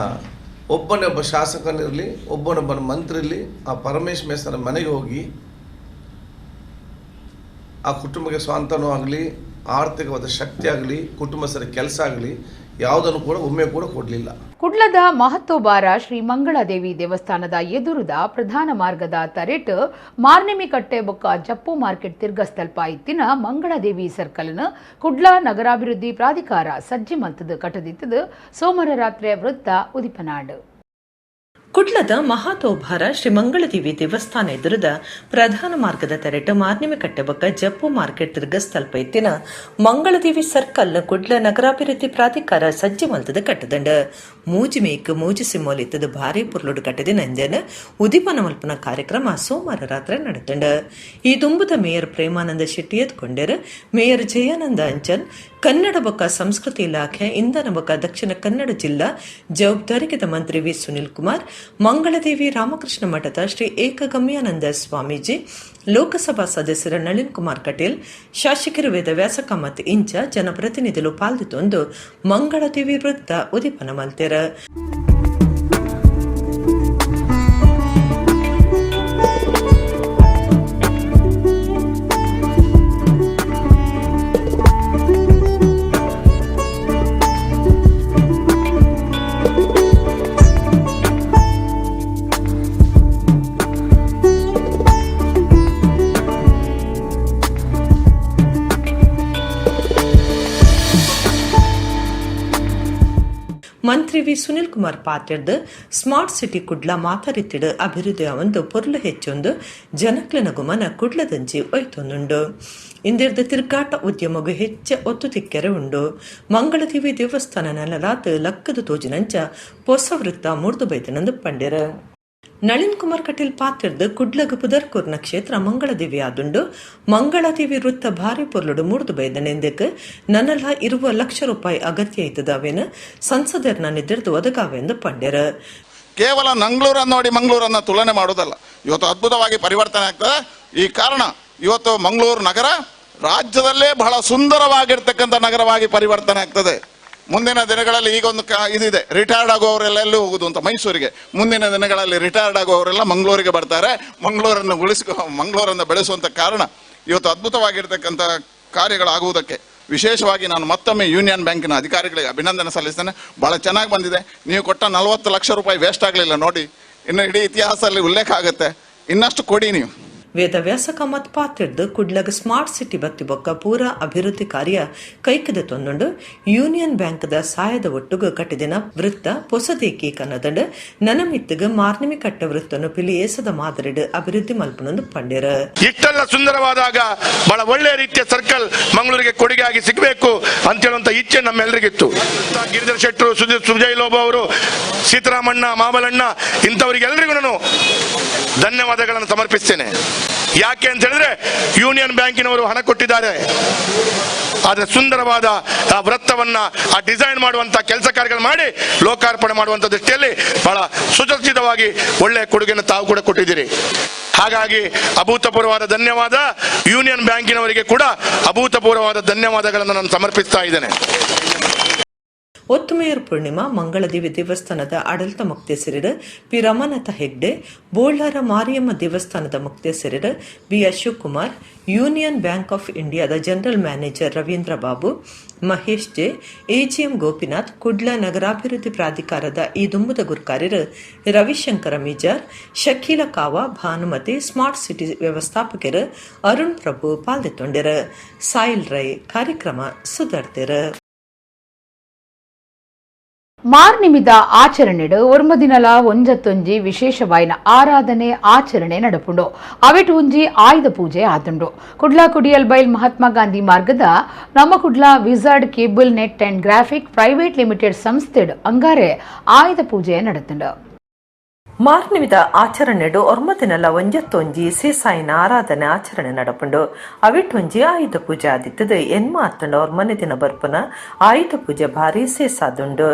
ಒಬ್ಬ ಶಾಸಕನಿರಲಿ, ಒಬ್ಬ ಮಂತ್ರಿ ಇರಲಿ, ಆ ಪರಮೇಶ್ ಮೇಸ್ತರ ಮನೆಗೆ ಹೋಗಿ ಆ ಕುಟುಂಬಕ್ಕೆ ಸ್ವಾಂತನೂ ಆಗಲಿ, ಆರ್ಥಿಕವಾದ ಶಕ್ತಿ ಆಗಲಿ, ಕುಟುಂಬಸ್ಥರ ಕೆಲಸ ಆಗಲಿ ಯಾವುದನ್ನು ಕೂಡ ಒಮ್ಮೆ ಕೂಡ ಕೊಡಲಿಲ್ಲ. ಕುಡ್ಲದ ಮಹತ್ತೋಬಾರ ಶ್ರೀ ಮಂಗಳಾದೇವಿ ದೇವಸ್ಥಾನದ ಎದುರುದ ಪ್ರಧಾನ ಮಾರ್ಗದ ತರೆಟ್ ಮಾರ್ನಿಮಿ ಕಟ್ಟೆ ಬೊಕ್ಕ ಜಪ್ಪು ಮಾರ್ಕೆಟ್ ತಿರ್ಗಸ್ತಲ್ಪ ಇತ್ತಿನ ಮಂಗಳಾದೇವಿ ಸರ್ಕಲ್ನ ಕುಡ್ಲ ನಗರಾಭಿವೃದ್ಧಿ ಪ್ರಾಧಿಕಾರ ಸಜ್ಜಿ ಮಂತದ ಕಟ್ಟದಿತ್ತದು ಸೋಮವಾರ ರಾತ್ರಿ ವೃತ್ತ ಉದಿಪನಾಡು. ಕುಡ್ಲದ ಮಹಾತೋಭಾರ ಶ್ರೀ ಮಂಗಳದೇವಿ ದೇವಸ್ಥಾನ ಎದುರದ ಪ್ರಧಾನ ಮಾರ್ಗದ ತೆರೆಟ ಮಾರ್ನಿಮೆ ಕಟ್ಟೆಬಕ್ಕ ಜಪ್ಪು ಮಾರ್ಕೆಟ್ ತಿರುಗಸ್ತಲ್ಪ ಎತ್ತಿನ ಮಂಗಳದೇವಿ ಸರ್ಕಲ್ ಕುಡ್ಲ ನಗರಾಭಿವೃದ್ಧಿ ಪ್ರಾಧಿಕಾರ ಸಜ್ಜೆ ಮಲ್ತದ ಕಟ್ಟದಂಡ ಮೂಜಿ ಮೇಕ್ ಮೂಜಿ ಸಿಮ್ಮೋಲ್ ಇತ್ತದ ಭಾರಿ ಪುರ್ಲುಡು ಕಟ್ಟದೆ ನಂಜನ ಉದಿಪನ ಮಲ್ಪನ ಕಾರ್ಯಕ್ರಮ ಸೋಮವಾರ ರಾತ್ರಿ ನಡೆತಂಡ ಈ ದುಂಬುದ ಮೇಯರ್ ಪ್ರೇಮಾನಂದ ಶೆಟ್ಟಿ ಎದ್ಕೊಂಡರು ಮೇಯರ್ ಜಯಾನಂದ ಅಂಚನ್ ಕನ್ನಡ ಬೊಕ್ಕ ಸಂಸ್ಕೃತಿ ಇಲಾಖೆ ಇಂಧನ ಬೊಕ್ಕ ದಕ್ಷಿಣ ಕನ್ನಡ ಜಿಲ್ಲಾ ಜವಾಬ್ದಾರಿಕೆದ ಮಂತ್ರಿ ವಿ ಸುನಿಲ್ ಕುಮಾರ್ ಮಂಗಳದೇವಿ ರಾಮಕೃಷ್ಣ ಮಠದ ಶ್ರೀ ಏಕಗಮ್ಯಾನಂದ ಸ್ವಾಮೀಜಿ ಲೋಕಸಭಾ ಸದಸ್ಯರ ನಳಿನ್ ಕುಮಾರ್ ಕಟೀಲ್ ಶಾಸಕರು ವೇದವ್ಯಾಸ ಕಾಮತ್ ಇಂಚ ಜನಪ್ರತಿನಿಧುలు ಪಾಲ್ಗೊಂಡು ಮಂಗಳದೇವಿ ವೃತ್ತ ಉದಿಪನ ಮಲ್ತೆರ ಮಂತ್ರಿ ವಿ ಸುನಿಲ್ ಕುಮಾರ್ ಪಾತ್ರದ ಸ್ಮಾರ್ಟ್ ಸಿಟಿ ಕುಡ್ಲ ಮಾತಾರಿತ್ತಿಡು ಅಭಿವೃದ್ಧಿ ಒಂದು ಪೊರ್ಲು ಹೆಚ್ಚೊಂದು ಜನಕ್ಲನ ಗುಮನ ಕುಡ್ಲದಂಜಿ ಒಯ್ತೊಂದುಂಡು ಇಂದಿರ್ದ ತಿರುಗಾಟ ಉದ್ಯಮಗೂ ಹೆಚ್ಚ ಒತ್ತು ತಿಕ್ಕೆರೆ ಉಂಡು ಮಂಗಳದೇವಿ ದೇವಸ್ಥಾನ ನೆಲಲಾತ್ ಲಕ್ಕದ ತೋಜಿನಂಚ ಹೊಸ ವೃತ್ತ ಮುರ್ದು ಬೈತನಂದು ಪಂಡಿರ ನಳಿನ್ ಕುಮಾರ್ ಕಟೀಲ್ ಪಾತ್ರದ ಕುಡ್ಲಗ ಪುದರ್ಕೂರ್ನ ಕ್ಷೇತ್ರ ಮಂಗಳದೇವಿ ಆದುಂಡು ಮಂಗಳದೇವಿ ವೃತ್ತ ಭಾರಿ ಪೊರ್ಲುಡು ಮುರ್ದು ಬೈದನೆಂದಕ್ಕೆ ನನ್ನಲ್ಲ ಇರುವ ಲಕ್ಷ ರೂಪಾಯಿ ಅಗತ್ಯ ಇದ್ದದಾವೇನು ಸಂಸದರ್ನ ನಿದ್ದಿರ್ದು ಒದಗಾವೆಂದು ಪಂಡ್ಯರ ಕೇವಲ ನಂಗ್ಳೂರನ್ನು ನೋಡಿ ಮಂಗಳೂರನ್ನು ತುಲನೆ ಮಾಡೋದಲ್ಲ, ಇವತ್ತು ಅದ್ಭುತವಾಗಿ ಪರಿವರ್ತನೆ ಆಗ್ತದೆ. ಈ ಕಾರಣ ಇವತ್ತು ಮಂಗಳೂರು ನಗರ ರಾಜ್ಯದಲ್ಲೇ ಬಹಳ ಸುಂದರವಾಗಿರ್ತಕ್ಕಂಥ ನಗರವಾಗಿ ಪರಿವರ್ತನೆ ಆಗ್ತದೆ. ಮುಂದಿನ ದಿನಗಳಲ್ಲಿ ಈಗೊಂದು ಇದಿದೆ, ರಿಟೈರ್ಡ್ ಆಗುವವರೆಲ್ಲ ಎಲ್ಲಿ ಹೋಗುದು ಅಂತ ಮೈಸೂರಿಗೆ. ಮುಂದಿನ ದಿನಗಳಲ್ಲಿ ರಿಟೈರ್ಡ್ ಆಗುವವರೆಲ್ಲ ಮಂಗಳೂರಿಗೆ ಬರ್ತಾರೆ. ಮಂಗಳೂರನ್ನು ಬೆಳೆಸುವಂತ ಕಾರಣ ಇವತ್ತು ಅದ್ಭುತವಾಗಿರ್ತಕ್ಕಂಥ ಕಾರ್ಯಗಳಾಗುವುದಕ್ಕೆ ವಿಶೇಷವಾಗಿ ನಾನು ಮತ್ತೊಮ್ಮೆ ಯೂನಿಯನ್ ಬ್ಯಾಂಕಿನ ಅಧಿಕಾರಿಗಳಿಗೆ ಅಭಿನಂದನೆ ಸಲ್ಲಿಸ್ತೇನೆ. ಬಹಳ ಚೆನ್ನಾಗಿ ಬಂದಿದೆ. ನೀವು ಕೊಟ್ಟ 40 ಲಕ್ಷ ರೂಪಾಯಿ ವೇಸ್ಟ್ ಆಗಲಿಲ್ಲ ನೋಡಿ, ಇನ್ನು ಇಡೀ ಇತಿಹಾಸದಲ್ಲಿ ಉಲ್ಲೇಖ ಆಗುತ್ತೆ. ಇನ್ನಷ್ಟು ಕೊಡಿ ನೀವು. ವೇದವ್ಯಾಸ ಕಾಮತ್ ಪಾತ್ರದ ಕುಡ್ಲಗ ಸ್ಮಾರ್ಟ್ ಸಿಟಿ ಬತ್ತಿ ಬೊಕ್ಕ ಪೂರ ಅಭಿವೃದ್ಧಿ ಕಾರ್ಯ ಕೈಕದ ತೊಂದುಂಡು ಯೂನಿಯನ್ ಬ್ಯಾಂಕ್ದ ಸಹಾಯದ ಒಟ್ಟುಗ ಕಟ್ಟಿದಿನ ವೃತ್ತ ಪೊಸದೇಕಿ ಕನ್ನದಂಡ ನನಮಿತ್ತಗ ಮಾರ್ನಿಮಿ ಕಟ್ಟ ವೃತ್ತನು ಪಿಲಿ ಏಸದ ಮಾದರಿಡು ಅಭಿವೃದ್ಧಿ ಮಲ್ಪನೊಂದು ಪಂಡ್ಯರ. ಇಷ್ಟೆಲ್ಲ ಸುಂದರವಾದಾಗ ಬಹಳ ಒಳ್ಳೆಯ ರೀತಿಯ ಸರ್ಕಲ್ ಮಂಗಳೂರಿಗೆ ಕೊಡುಗೆ ಆಗಿ ಸಿಗಬೇಕು ಅಂತ ಹೇಳುವಂತ ಇಚ್ಛೆ ನಮ್ಮೆಲ್ಲರಿಗಿತ್ತು. ಗಿರಿಧರ್ ಶೆಟ್ಟರು, ಸುಜಯ್ ಲೋಬ ಅವರು, ಸೀತಾರಾಮಣ್ಣ, ಮಾಮಲಣ್ಣ ಇಂಥವರಿಗೆಲ್ಲರಿಗೂ ನಾನು ಧನ್ಯವಾದಗಳನ್ನು ಸಮರ್ಪಿಸ್ತೇನೆ. ಯಾಕೆ ಅಂತ ಹೇಳಿದ್ರೆ ಯೂನಿಯನ್ ಬ್ಯಾಂಕಿನವರು ಹಣ ಕೊಟ್ಟಿದ್ದಾರೆ. ಆದ್ರೆ ಸುಂದರವಾದ ಆ ವೃತ್ತವನ್ನ ಆ ಡಿಸೈನ್ ಮಾಡುವಂತ ಕೆಲಸ ಕಾರ್ಯಗಳು ಮಾಡಿ ಲೋಕಾರ್ಪಣೆ ಮಾಡುವಂತ ದೃಷ್ಟಿಯಲ್ಲಿ ಬಹಳ ಸುಸಜ್ಜಿತವಾಗಿ ಒಳ್ಳೆಯ ಕೊಡುಗೆಯನ್ನು ತಾವು ಕೂಡ ಕೊಟ್ಟಿದ್ದೀರಿ. ಹಾಗಾಗಿ ಅಭೂತಪೂರ್ವವಾದ ಧನ್ಯವಾದ. ಯೂನಿಯನ್ ಬ್ಯಾಂಕಿನವರಿಗೆ ಕೂಡ ಅಭೂತಪೂರ್ವವಾದ ಧನ್ಯವಾದಗಳನ್ನು ನಾನು ಸಮರ್ಪಿಸ್ತಾ ಇದ್ದೇನೆ. ಒತ್ತುಮೇಯರ್ ಪೂರ್ಣಿಮಾ ಮಂಗಳದೇವಿ ದೇವಸ್ಥಾನದ ಆಡಳಿತ ಮುಕ್ತೇಸರರು ಪಿ ರಮನಾಥ ಹೆಗ್ಡೆ, ಬೋಳ್ಳಾರ ಮಾರಿಯಮ್ಮ ದೇವಸ್ಥಾನದ ಮುಕ್ತೇಸರರು ಬಿ ಅಶೋಕ್-ಕುಮಾರ್, ಯೂನಿಯನ್ ಬ್ಯಾಂಕ್ ಆಫ್ ಇಂಡಿಯಾದ general manager Ravindra Babu, Mahesh J, AGM Gopinath, Kudla ನಗರಾಭಿವೃದ್ಧಿ ಪ್ರಾಧಿಕಾರದ ಈ ದುಂಬುದ ಗುರ್ಕಾರ್ಯರು ರವಿಶಂಕರ ಮೀಜಾರ್, ಶಕೀಲ ಕಾವಾ, ಭಾನುಮತಿ, ಸ್ಮಾರ್ಟ್ ಸಿಟಿ ವ್ಯವಸ್ಥಾಪಕರು ಅರುಣ್ ಪ್ರಭು ಪಾಲ್ಗೊಂಡಿರು. ಸಾಯಿಲ್ ರೈ ಕಾರ್ಯಕ್ರಮ ಸುಧಾರ್ತಿರ. ಮಾರ್ನಿಮಿದ ಆಚರಣೆಡು ಒರ್ಮದಿನಲ ಒಂಜತ್ತೊಂಜಿ ವಿಶೇಷವಾಯಿನ ಆರಾಧನೆ ಆಚರಣೆ ನಡಪುಂಡು. ಅವೆಟ್ ಒಂಜಿ ಆಯುಧ ಪೂಜೆ ಆತುಂಡು. ಕುಡ್ಲ ಕುಡಿಯಲ್ ಬೈಲ್ ಮಹಾತ್ಮ ಗಾಂಧಿ ಮಾರ್ಗದ ನಮ್ಮ Kudla wizard cable net and graphic private limited ಸಂಸ್ಥೆಡ್ ಅಂಗಾರೆ ಆಯುಧ ಪೂಜೆ ನಡತುಂಡು. ಮಾರ್ನಿಮಿದ ಆಚರಣೆಡು ಒರ್ಮದಿನಲ ಒಂಜತ್ತೊಂಜಿ ಸೀಸಾಯಿನ ಆರಾಧನೆ ಆಚರಣೆ ನಡಪುಂಡು. ಅವಿಟ್ಟೊಂಜಿ ಆಯುಧ ಪೂಜೆ ಆದಿತ್ತದು ಎನ್ಮ ಆತಂಡ ಒರ್ಮನೆ ದಿನ ಬರ್ಪುನ ಆಯುಧ ಪೂಜೆ ಭಾರಿ ಸೇಸಾದುಂಡು.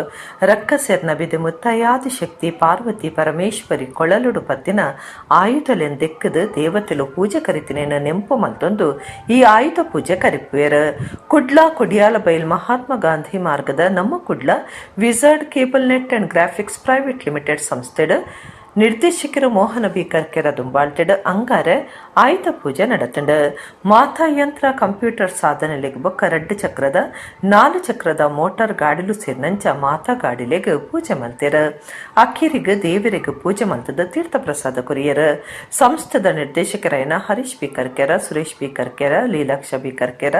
ರಕ್ಕಸೆರ್ನ ಬಿದು ಮುತ್ತಯ್ಯಾದಿ ಶಕ್ತಿ ಪಾರ್ವತಿ ಪರಮೇಶ್ವರಿ ಕೊಳಲುಡು ಪತ್ತಿನ ಆಯುಧಲೆಂದೆಕ್ಕದು ದೇವತೆಲು ಪೂಜೆ ಕರಿತಿನೇನ ನೆಂಪು ಮಲ್ತೊಂದು ಈ ಆಯುಧ ಪೂಜೆ ಕರಿಪುವೆರು. ಕುಡ್ಲ ಕೊಡಿಯಾಲ ಬೈಲ್ ಮಹಾತ್ಮ ಗಾಂಧಿ ಮಾರ್ಗದ ನಮ್ಮ Kudla wizard cable net and graphics private limited ಸಂಸ್ಥೆಡ್ ನಿರ್ದೇಶಕರು ಮೋಹನ ಬಿ ಕರ್ಕೆರ ದುಂಬಾಳ್ತೆಡ್ ಅಂಗಾರೆ ಆಯುಧ ಪೂಜೆ ನಡತಂಡು. ಮಾತಾ ಯಂತ್ರ ಕಂಪ್ಯೂಟರ್ ಸಾಧನೆಲೆಗ್ ಬೊಕ್ಕ 2 ಚಕ್ರದ 4 ಚಕ್ರದ ಮೋಟಾರ್ ಗಾಡಿಲು ಸೇರ್ನಂಚ ಮಾತಾ ಗಾಡಿಲೆಗ್ ಪೂಜೆ ಮಲ್ತೆರು. ಅಕ್ಕಿರಿಗ್ ದೇವರಿಗ್ ಪೂಜೆ ಮಲ್ತದ ತೀರ್ಥ ಪ್ರಸಾದ ಕೊರಿಯರು. ಸಂಸ್ಥೆದ ನಿರ್ದೇಶಕರಾಯನ Harish B Karkera, Suresh B Karkera, Leelaksha B Karkera,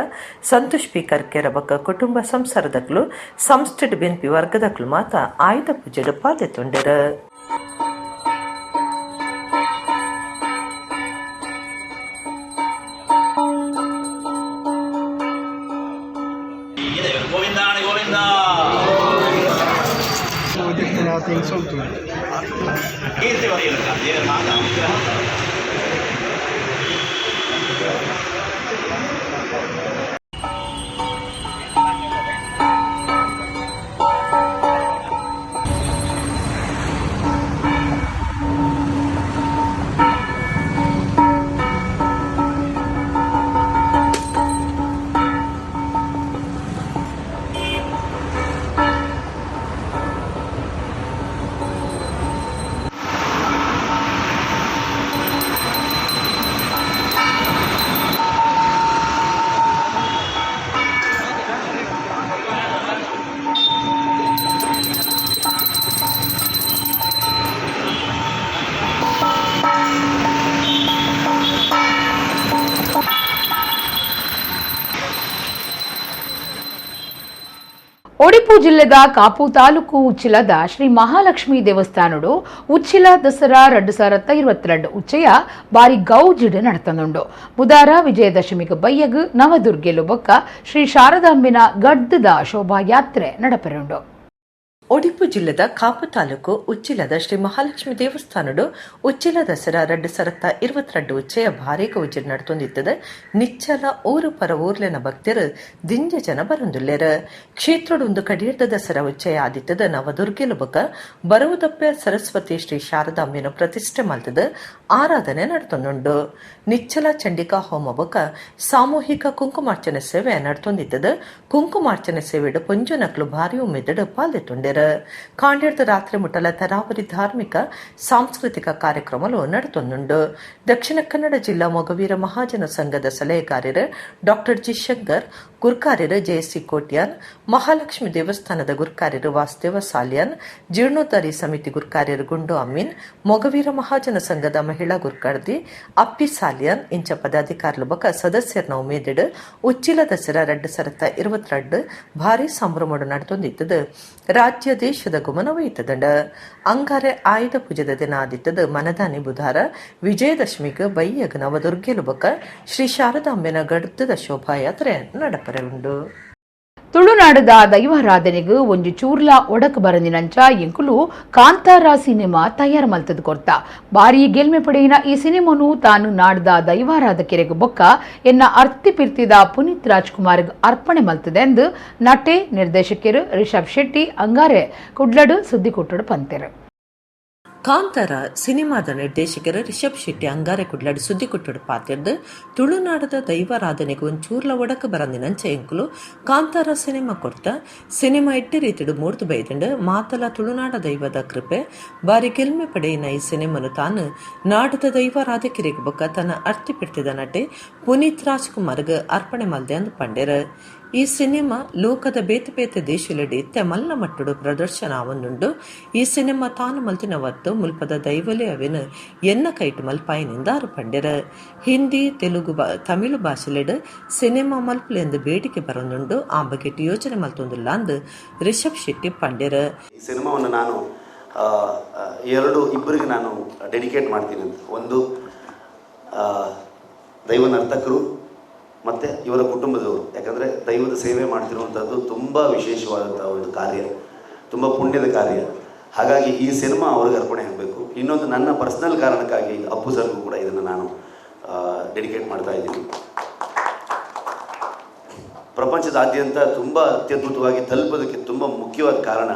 Santosh B Karkera ಬೊಕ್ಕ ಕುಟುಂಬ ಸಂಸಾರದಕ್ಲು ಸಂಸ್ಥೆಡ್ ಬೆನ್ಪಿ ವರ್ಗದಕ್ಲು ಮಾತ ಆಯುಧ ಪೂಜೆಡ್ ಪಾಲ್ಗೊಂಡಿರು. I think so too. Udupi ಜಿಲ್ಲೆದ ಕಾಪು ತಾಲೂಕು ಉಚ್ಚಿಲದ ಶ್ರೀ ಮಹಾಲಕ್ಷ್ಮಿ ದೇವಸ್ಥಾನಡು ಉಚ್ಚಿಲ ದಸರಾ 2022 ಉಚ್ಚಯ ಬಾರಿ ಗೌಜಿಡ್ ನಡತನುಂಡು ಬುಧಾರ ವಿಜಯದಶಮಿಗೆ ಬಯ್ಯಗ್ ನವದುರ್ಗೆಲು ಬೊಕ್ಕ ಶ್ರೀ ಶಾರದಾಂಬಿನ ಗಡ್ಡದ ಶೋಭಾಯಾತ್ರೆ ನಡಪೆರುಂಡು. ಉಡುಪಿ ಜಿಲ್ಲೆದ ಕಾಪು ತಾಲೂಕು ಉಚ್ಚಿಲದ ಶ್ರೀ ಮಹಾಲಕ್ಷ್ಮಿ ದೇವಸ್ಥಾನಡು ಉಚ್ಚಿಲ ದಸರಾ 2022 ಉಚ್ಚಯ ಭಾರಿ ಗೌಜಿಡ್ ನಡತೊಂದಿತ್ತದ ನಿಚ್ಚಲ ಊರು ಪರ ಊರ್ಲೆನ ಭಕ್ತರು ದಿಂಜ ಜನ ಬರೊಂದುಲ್ಲೆರ್ ಕ್ಷೇತ್ರಡೊಂದು ಕಡೀರ್ದ ದಸರಾ ಉಚ್ಚಯ ಆದಿತ್ತದ ನವದುರ್ಗೆಲು ಬೊಕ ಬರುವುದಪ್ಪೆ ಸರಸ್ವತಿ ಶ್ರೀ ಶಾರದಾಂಬಿನ ಪ್ರತಿಷ್ಠೆ ಮಲ್ತದ ಆರಾಧನೆ ನಡತೊಂದುಂಡು. ನಿಚ್ಚಲ ಚಂಡಿಕಾ ಹೋಮ ಬೊಕ ಸಾಮೂಹಿಕ ಕುಂಕುಮಾರ್ಚನೆ ಸೇವೆ ನಡತೊಂದಿತ್ತದ ಕುಂಕುಮಾರ್ಚನೆ ಸೇವೆಡು ಪೊಂಜನಕ್ಲು ಭಾರಿ ಉಮ್ಮೆದಡು ಪಾಲ್ದೆತ್ತುಂಡೆರ್. ಕಾಂಡ್ಯದ ರಾತ್ರಿ ಮುಟ್ಟಲ ತರಾವರಿ ಧಾರ್ಮಿಕ ಸಾಂಸ್ಕೃತಿಕ ಕಾರ್ಯಕ್ರಮಗಳು ನಡತೊಂದುಂಡು. ದಕ್ಷಿಣ ಕನ್ನಡ ಜಿಲ್ಲಾ ಮೊಗವೀರ ಮಹಾಜನ ಸಂಘದ ಸಲಹೆಗಾರರು doctor G Shankar, ಗುರ್ಕಾರ್ಯರು JSC Kotian, Mahalakshmi ದೇವಸ್ಥಾನದ ಗುರ್ಕಾರ್ಯರು ವಾಸುದೇವ ಸಾಲ್ಯಾನ್, ಜೀರ್ಣೋದ್ಧಾರಿ ಸಮಿತಿ ಗುರ್ಕಾರ್ಯರು ಗುಂಡು ಅಮೀನ್, ಮೊಗವೀರ ಮಹಾಜನ ಸಂಘದ ಮಹಿಳಾ ಗುರ್ಕಾರ್ದಿ ಅಪ್ಪಿ ಸಾಲ್ಯಾನ್ ಇಂಚ ಪದಾಧಿಕಾರುಲು ಬಕ ಸದಸ್ಯರನ ಉಮೇದಿಡು ಉಚ್ಚಿಲ ದಸರಾ 2022 ಭಾರಿ ಸಂಭ್ರಮಡು ನಡತೊಂದಿತ್ತದ ರಾಜ್ಯ ದೇಶದ ಗುಮನವೈತದಂಡ ಅಂಗಾರೆ ಆಯುಧ ಪೂಜದ ದಿನ ಆದಿತ್ತದ ಮನದಾನಿ ಬುಧಾರ ವಿಜಯದಶಮಿಗೆ ಬಯ್ಯಗ ನವದುರ್ಗೆಲು ಬಕ ಶ್ರೀ ಶಾರದಾಂಬೆನ ಗಡ್ಡದ ಶೋಭಾಯಾತ್ರೆ ನಡಪರೆಯುಂಡು. ತುಳುನಾಡದ ದೈವಾರಾಧನೆಗೆ ಒಂಜಿ ಚೂರ್ಲ ಒಡಕ್ ಬರಂದಿನಂಚ ಎಂಕುಲು ಕಾಂತಾರ ಸಿನಿಮಾ ತಯಾರು ಮಲ್ತದ ಕೊರ್ತ ಬಾರಿ ಗೆಲ್ಮೆ ಪಡೆಯಿನ ಈ ಸಿನಿಮಾನು ತಾನು ನಾಡದ ದೈವಾರಾಧಕರಿಗೆ ಬೊಕ್ಕ ಎನ್ನ ಅರ್ತಿ ಪಿರ್ತಿದ ಪುನೀತ್ ರಾಜ್ಕುಮಾರ್ ಅರ್ಪಣೆ ಮಲ್ತದೆ ಎಂದು ನಟೆ ನಿರ್ದೇಶಕರು ರಿಷಬ್ ಶೆಟ್ಟಿ ಅಂಗಾರೆ ಕುಡ್ಲಡು ಸುದ್ದಿ ಕೊಟ್ಟಡು ಪಂತೆರು. ಕಾಂತಾರ ಸಿನಿಮಾದ ನಿರ್ದೇಶಕರ ರಿಷಬ್ ಶೆಟ್ಟಿ ಅಂಗಾರೆ ಕುಡ್ಲಾಡಿ ಸುದ್ದಿ ಕೊಟ್ಟಡು ಪಾತಿರ್ದು ತುಳುನಾಡದ ದೈವಾರಾಧನೆಗೆ ಒಂಚೂರ್ಲ ಒಡಕ ಬರಂದಿನಂಚ ಎಂಕುಲು ಕಾಂತಾರ ಸಿನಿಮಾ ಕೊಡ್ತ ಸಿನಿಮಾ ಎಟ್ಟಿ ರೀತಿಡು ಮೂರ್ತು ಬೈದಂಡು ಮಾತಲ ತುಳುನಾಡ ದೈವದ ಕೃಪೆ ಬಾರಿ ಗೆಲ್ಮೆ ಪಡೆಯಿನ ಈ ಸಿನಿಮಾನು ತಾನು ನಾಡದ ದೈವಾರಾಧಕರಿಗೆ ಬೊಕ್ಕ ತನ್ನ ಅರ್ತಿ ಪಿಡ್ತಿದ ನಟೆ ಪುನೀತ್ ರಾಜ್ಕುಮಾರ್ಗೆ ಅರ್ಪಣೆ ಮಲ್ದೆ ಅಂದು ಪಂಡೆರ್. ಈ ಸಿನಿಮಾ ಲೋಕದ ಬೇತೆ ಬೇತೆ ದೇಶಲಡಿ ತೆಮಲ್ಲ ಮಟ್ಟುಡು ಪ್ರದರ್ಶನ ಆವೊಂದುಂಡು. ಈ ಸಿನಿಮಾ ತಾನು ಮಲ್ತಿನವತ್ತು ಮುಲ್ಪದ ದೈವಲೆ ಅವೆನು ಎನ್ನ ಕೈಟು ಮಲ್ಪಾಯಿನಿಂದ ಆರು ಪಂಡೆರ. ಹಿಂದಿ ತೆಲುಗು ತಮಿಳು ಭಾಷೆಲೆಡು ಸಿನಿಮಾ ಮಲ್ಪಲೆ ಎಂದು ಬೇಡಿಕೆ ಬರೊಂದುಂಡು. ಆ ಬಗೆಟ್ ಯೋಚನೆ ಮಲ್ತೊಂದುಲ್ಲ ಅಂದು ರಿಷಬ್ ಶೆಟ್ಟಿ ಪಂಡೆರ. ಈ ಸಿನಿಮಾವನ್ನು ನಾನು ಇಬ್ಬರಿಗೆ ನಾನು ಡೆಡಿಕೇಟ್ ಮಾಡ್ತೀನಿ ಅಂತ. ಒಂದು ದೈವ ನರ್ತಕರು ಮತ್ತು ಇವರ ಕುಟುಂಬದವರು. ಯಾಕಂದರೆ ದೈವದ ಸೇವೆ ಮಾಡ್ತಿರುವಂಥದ್ದು ತುಂಬ ವಿಶೇಷವಾದಂಥ ಒಂದು ಕಾರ್ಯ, ತುಂಬ ಪುಣ್ಯದ ಕಾರ್ಯ. ಹಾಗಾಗಿ ಈ ಸಿನಿಮಾ ಅವ್ರಿಗೆ ಅರ್ಪಣೆ ಆಗಬೇಕು. ಇನ್ನೊಂದು ನನ್ನ ಪರ್ಸ್ನಲ್ ಕಾರಣಕ್ಕಾಗಿ ಅಪ್ಪು ಸರ್ಗೂ ಕೂಡ ಇದನ್ನು ನಾನು ಡೆಡಿಕೇಟ್ ಮಾಡ್ತಾ ಇದ್ದೀನಿ. ಪ್ರಪಂಚದಾದ್ಯಂತ ತುಂಬ ಅತ್ಯದ್ಭುತವಾಗಿ ತಲುಪೋದಕ್ಕೆ ತುಂಬ ಮುಖ್ಯವಾದ ಕಾರಣ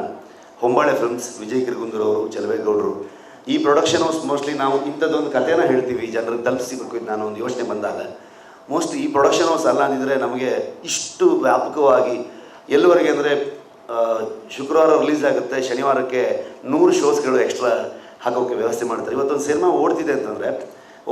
ಹೊಂಬಾಳೆ ಫಿಲ್ಮ್ಸ್, ವಿಜಯ್ ಕಿರ್ಗುಂದೂರವರು, ಚಲವೇಗೌಡರು. ಈ ಪ್ರೊಡಕ್ಷನ್ ಹೌಸ್ ಮೋಸ್ಟ್ಲಿ ನಾವು ಇಂಥದ್ದೊಂದು ಕಥೆನ ಹೇಳ್ತೀವಿ, ಜನರಿಗೆ ತಲುಪಿಸಬೇಕು ನಾನು ಒಂದು ಯೋಚನೆ ಬಂದಾಗ ಮೋಸ್ಟ್ಲಿ ಈ ಪ್ರೊಡಕ್ಷನ್ ಹೌಸ್ ಅಲ್ಲ ಅಂದಿದ್ರೆ ನಮಗೆ ಇಷ್ಟು ವ್ಯಾಪಕವಾಗಿ ಎಲ್ಲಿವರೆಗೆ ಅಂದರೆ ಶುಕ್ರವಾರ ರಿಲೀಸ್ ಆಗುತ್ತೆ, ಶನಿವಾರಕ್ಕೆ 100 ಶೋಸ್ಗಳು ಎಕ್ಸ್ಟ್ರಾ ಹಾಕೋಕ್ಕೆ ವ್ಯವಸ್ಥೆ ಮಾಡ್ತಾರೆ. ಇವತ್ತೊಂದು ಸಿನಿಮಾ ಓಡ್ತಿದೆ ಅಂತಂದರೆ